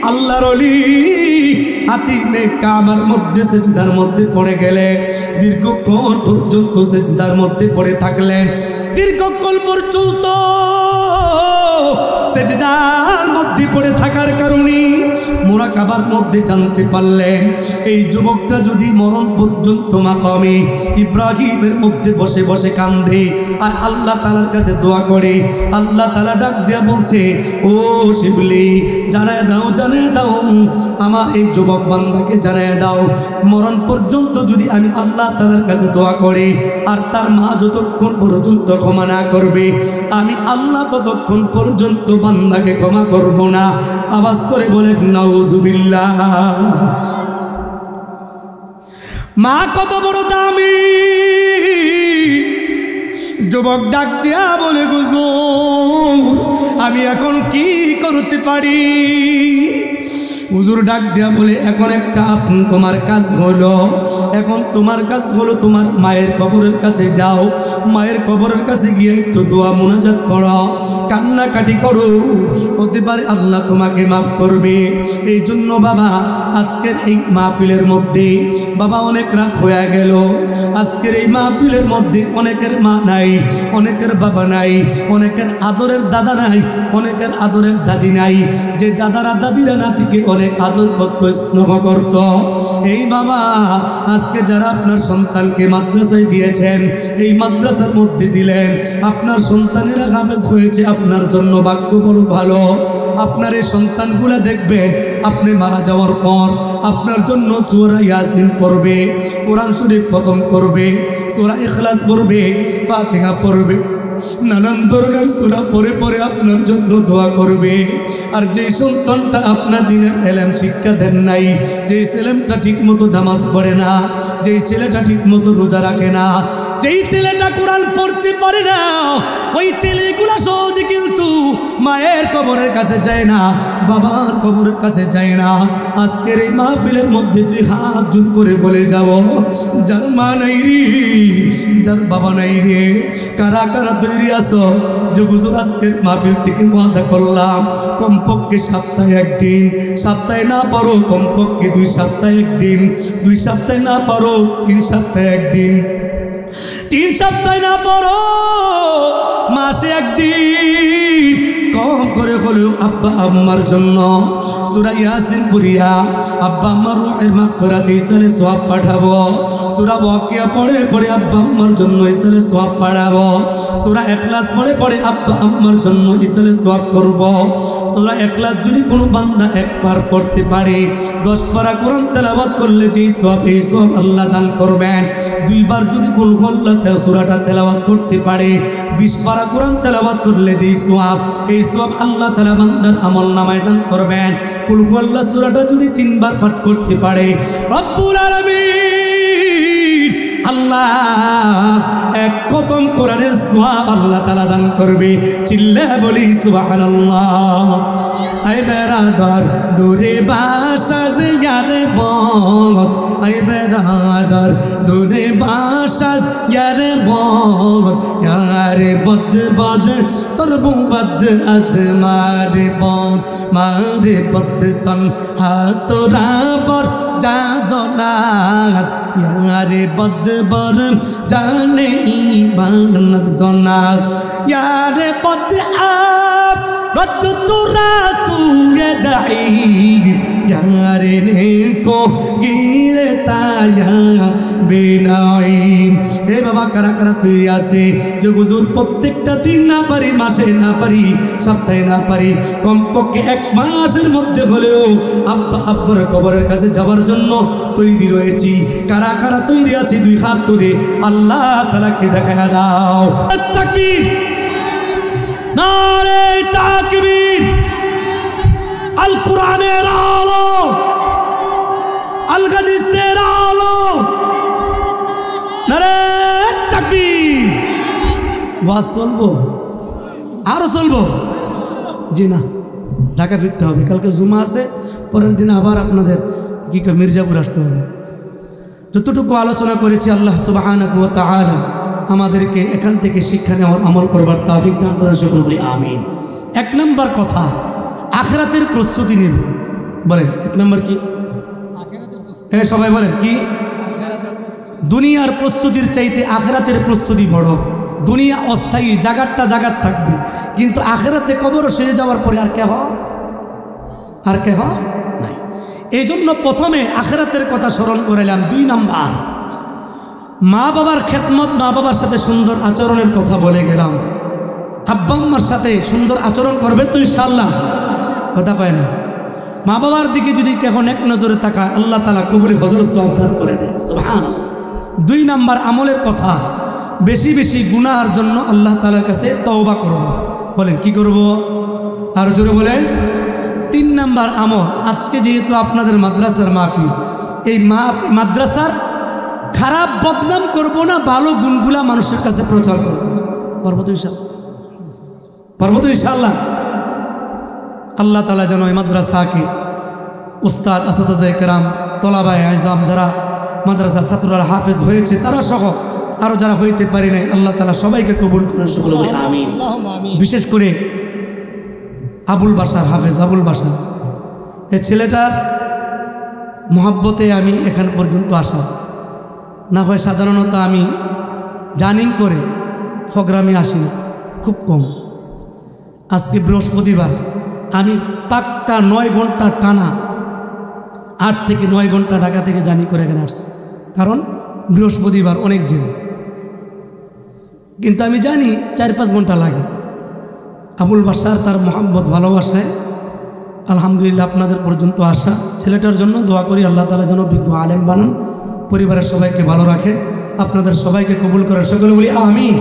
আল্লাহর ওলি আতিনে কামার মধ্যে সেজদার মধ্যে পড়ে গেলে দীর্ঘক্ষণ পর্যন্ত সেজদার মধ্যে পড়ে থাকলেন, দীর্ঘক্ষণ পর্যন্ত সেজদার মধ্যে পড়ে থাকার কারণে মুরাকাবার মধ্যে জানতে পারলেন এই যুবকটা যদি মরণ পর্যন্ত মাকামে ইব্রাহিমের মধ্যে বসে বসে কান্দে আর আল্লাহ তাআলার কাছে দোয়া করে, আল্লাহ তাআলা ডাক দিয়া বলছে ও শিবলি জানায় দাও আমার এই যুবক বান্দাকে জানায় দাও, মরণ পর্যন্ত যদি আমি আল্লাহ তাআলার কাছে দোয়া করে আর তার মা যতক্ষণ পর্যন্ত ক্ষমা না করবে আমি আল্লাহ ততক্ষণ পর্যন্ত বান্দাকে ক্ষমা করব না। আওয়াজ করে বলে নাউজুবিল্লাহ। মা কত বড় দামি। যুবক ডাক দিয়া বলে হুজুর আমি এখন কি করতে পারি? হুজুর ডাক দিয়া বলে এখন একটা তোমার কাজ হলো, এখন তোমার কাজ হলো তোমার মায়ের কবরের কাছে যাও, মায়ের কবরের কাছে গিয়ে একটু দোয়া মুনাজাত করো, কান্নাকাটি করো, হতে পারে আল্লাহ তোমাকে মাফ করবে। এই জন্য বাবা আজকের এই মাহফিলের মধ্যে বাবা অনেক রাত হয়ে গেল, আজকের এই মাহফিলের মধ্যে অনেকের মা নাই, অনেকের বাবা নাই, অনেকের আদরের দাদা নাই, অনেকের আদরের দাদি নাই, যে দাদারা দাদিরা নাতিকে অনেক আদর করত, স্নেহ করত। এই বাবা আজকে যারা আপনার সন্তানকে মাদ্রাসায় দিয়েছেন, এই মাদ্রাসার মধ্যে দিলেন, আপনার সন্তানেরা হাফেজ হয়েছে, আপনার জন্য ভাগ্য বড় ভালো। আপনার এই সন্তানগুলা দেখবেন আপনি মারা যাওয়ার পর আপনার জন্য সূরা ইয়াসিন পড়বে, কোরআন শরীফ খতম করবে, সূরা ইখলাস পড়বে, ফাতিহা পড়বে, নানান ধরনের সূরা পড়ে পড়ে আপনার জন্য দোয়া করবে। আর যেই সন্তানটা আপনার দিনের এলেম শিক্ষা দেন নাই, যেই ছেলেটা ঠিক মতো নামাজ পড়ে না, যেই ছেলেটা ঠিক মতো রোজা রাখে না, যেই ছেলেটা কোরআন পড়তে পারে না, ওই ছেলেগুলা সহজে কিন্তু মায়ের কবরের কাছে যায় না, বাবার কবরের কাছে যায় না। আজকের এই মাহফিলের মধ্যে তুই হাত জোর করে বলে যাব যার মা নাই রে, যার বাবা নাই রে, কারা কারা তৈরি আছো যে হুজুর আজকের মাহফিল থেকে ওয়াদা করলাম কমপক্ষে সপ্তাহে একদিন, সপ্তাহে না পারো কমপক্ষে 2 সপ্তাহে একদিন, 2 সপ্তাহে না পারো 3 সপ্তাহে একদিন, 3 সপ্তাহে না পারো মাসে একদিন কম করে হলেও আব্বা আম্মার জন্য সূরা ইয়াসিন পড়িয়া আব্বা আম্মার রূহের মাগফিরাতে ইসালে সওয়াব পাঠাবো। সূরা ওয়াকিয়া পড়ে পড়ে আব্বা আম্মার জন্য ইসালে সওয়াব পাঠাবো। সূরা ইখলাস পড়ে পড়ে আব্বা আম্মার জন্য ইসালে সওয়াব করব। সূরা ইখলাস যদি কোনো বান্দা একবার পড়তে পারে, 10 পারা কোরআন তেলাওয়াত করলে যেই সওয়াব, এই সওয়াব আল্লাহ দান করবেন। 2 বার যদি কুল হুয়াল্লাহ সূরাটা তেলাওয়াত করতে পারে, 20 পারা কোরআন তেলাওয়াত করলে যেই সওয়াব, এই সওয়াব আল্লাহ তাআলা বান্দার আমলনামায় দান করবেন। কুল হুয়াল্লাহ সূরাটা যদি 3 বার পাঠ করতে পারে, রব্বুল আলামিন আল্লাহ এক খতম কোরআনের সওয়াব আল্লাহ তাআলা দান করবে। চিল্লা বলি সুবহানাল্লাহ। আই বেড়াদার দূরে বাসাজ ইয়ারে বদ আই বেড়াদার দূরে বাসাজ ইয়ারে বদ ইয়ারে বদ বদ তোর বদ আসমারে বদ মারে বদ তন হাতরা বর যা জনাত ইয়ারে বদ বর জানে ইবানত জনাত ইয়ারে বদ আপ রদ তুরা সুয়ে জাহিম यारे ने को गिरता या बेनाइम ए बाबा करा करा तुई आसे जो गुजूर प्रत्येकটা দিন না পারি মাসে না পারি সপ্তাহে না পারি কমপক্ষে এক মাসের মধ্যে হলেও আব্বা আব্বার কবরের কাছে যাওয়ার জন্য তৈরি রয়েছি কারা কারা তৈরি আছি দুই হাত তুলে আল্লাহ তাআলাকে দেখায়া দাও তাকবীর নারে তাকবীর আল কোরআনের আলো আল হাদিসের আলো নারে তাকবীর ওয়াজ চলবো আরো চলবো জি না ঢাকা ফিরতে হবে কালকে জুমা আছে পরের দিন আবার আপনাদের কি মির্জাপুর আসতে হবে যতটুকু আলোচনা করেছি আল্লাহ সুবহানাহু ওয়া তাআলা আমাদেরকে এখান থেকে শিক্ষা নেওয়ার আমল করবার তৌফিক দান করেন সকলে বলি আমিন এক নম্বর কথা আখিরাতের প্রস্তুতি নিন বলেন এক নম্বর কি সবাই বলেন কি দুনিয়ার প্রস্তুতির চাইতে আখিরাতের প্রস্তুতি বড় দুনিয়া অস্থায়ী জাগারটা জাগার থাকবে কিন্তু আখিরাতে কবর শেষ যাওয়ার পরে আর কে নাই এই জন্য প্রথমে আখিরাতের কথা স্মরণ করালাম দুই নাম্বার মা বাবার খেদমত মা বাবার সাথে সুন্দর আচরণের কথা বলে গেলাম আব্বা আম্মার সাথে সুন্দর আচরণ করবে তো ইনশাআল্লাহ কথা কয় না মা বাবার দিকে যদি এখন এক নজরে তাকায় আল্লাহ তাআলা কবরে হযরত সওয়াব দান করে দেয় সুবহানাল্লাহ দুই নাম্বার আমলের কথা বেশি বেশি গুনাহের জন্য আল্লাহ তাআলার কাছে তওবা করব বলেন কি করব আর জোরে বলেন তিন নাম্বার আমল আজকে যেহেতু আপনাদের মাদ্রাসার মাহফিল এই মাদ্রাসার খারাপ বদনাম করব না ভালো গুণগুলা মানুষের কাছে প্রচার করব পারবো তো ইনশাআল্লাহ আল্লাহ তাআলা যেন এই মাদ্রাসাকে উস্তাদ আসাদায়ে কেরাম তলাবায়ে আযম যারা মাদ্রাসার ছাত্ররা হাফেজ হয়েছে তারা সহ আরও যারা হইতে পারে নাই আল্লাহ তাআলা সবাইকে কবুল করেন সকলে বলি আমিন বিশেষ করে আবুল বাশার হাফেজ আবুল বাশার এই ছেলেটার মহব্বতে আমি এখান পর্যন্ত আসা না হয় সাধারণত আমি জানিং করে প্রোগ্রামে আসি না খুব কম আজকে বৃহস্পতিবার আমি পাক্কা 9 ঘন্টা টানা 8 থেকে 9 ঘন্টা ঢাকা থেকে জানি করে এখানে আসছি কারণ বৃহস্পতিবার অনেক দিন কিন্তু আমি জানি 4-5 ঘন্টা লাগে আবুল বাশার তার মোহাম্মত ভালোবাসায় আলহামদুলিল্লাহ আপনাদের পর্যন্ত আসা ছেলেটার জন্য দোয়া করি আল্লাহ তাআলা যেন বিজ্ঞ আলেম বানান পরিবারের সবাইকে ভালো রাখেন আপনাদের সবাইকে কবুল করার সকলে বলি আমিন।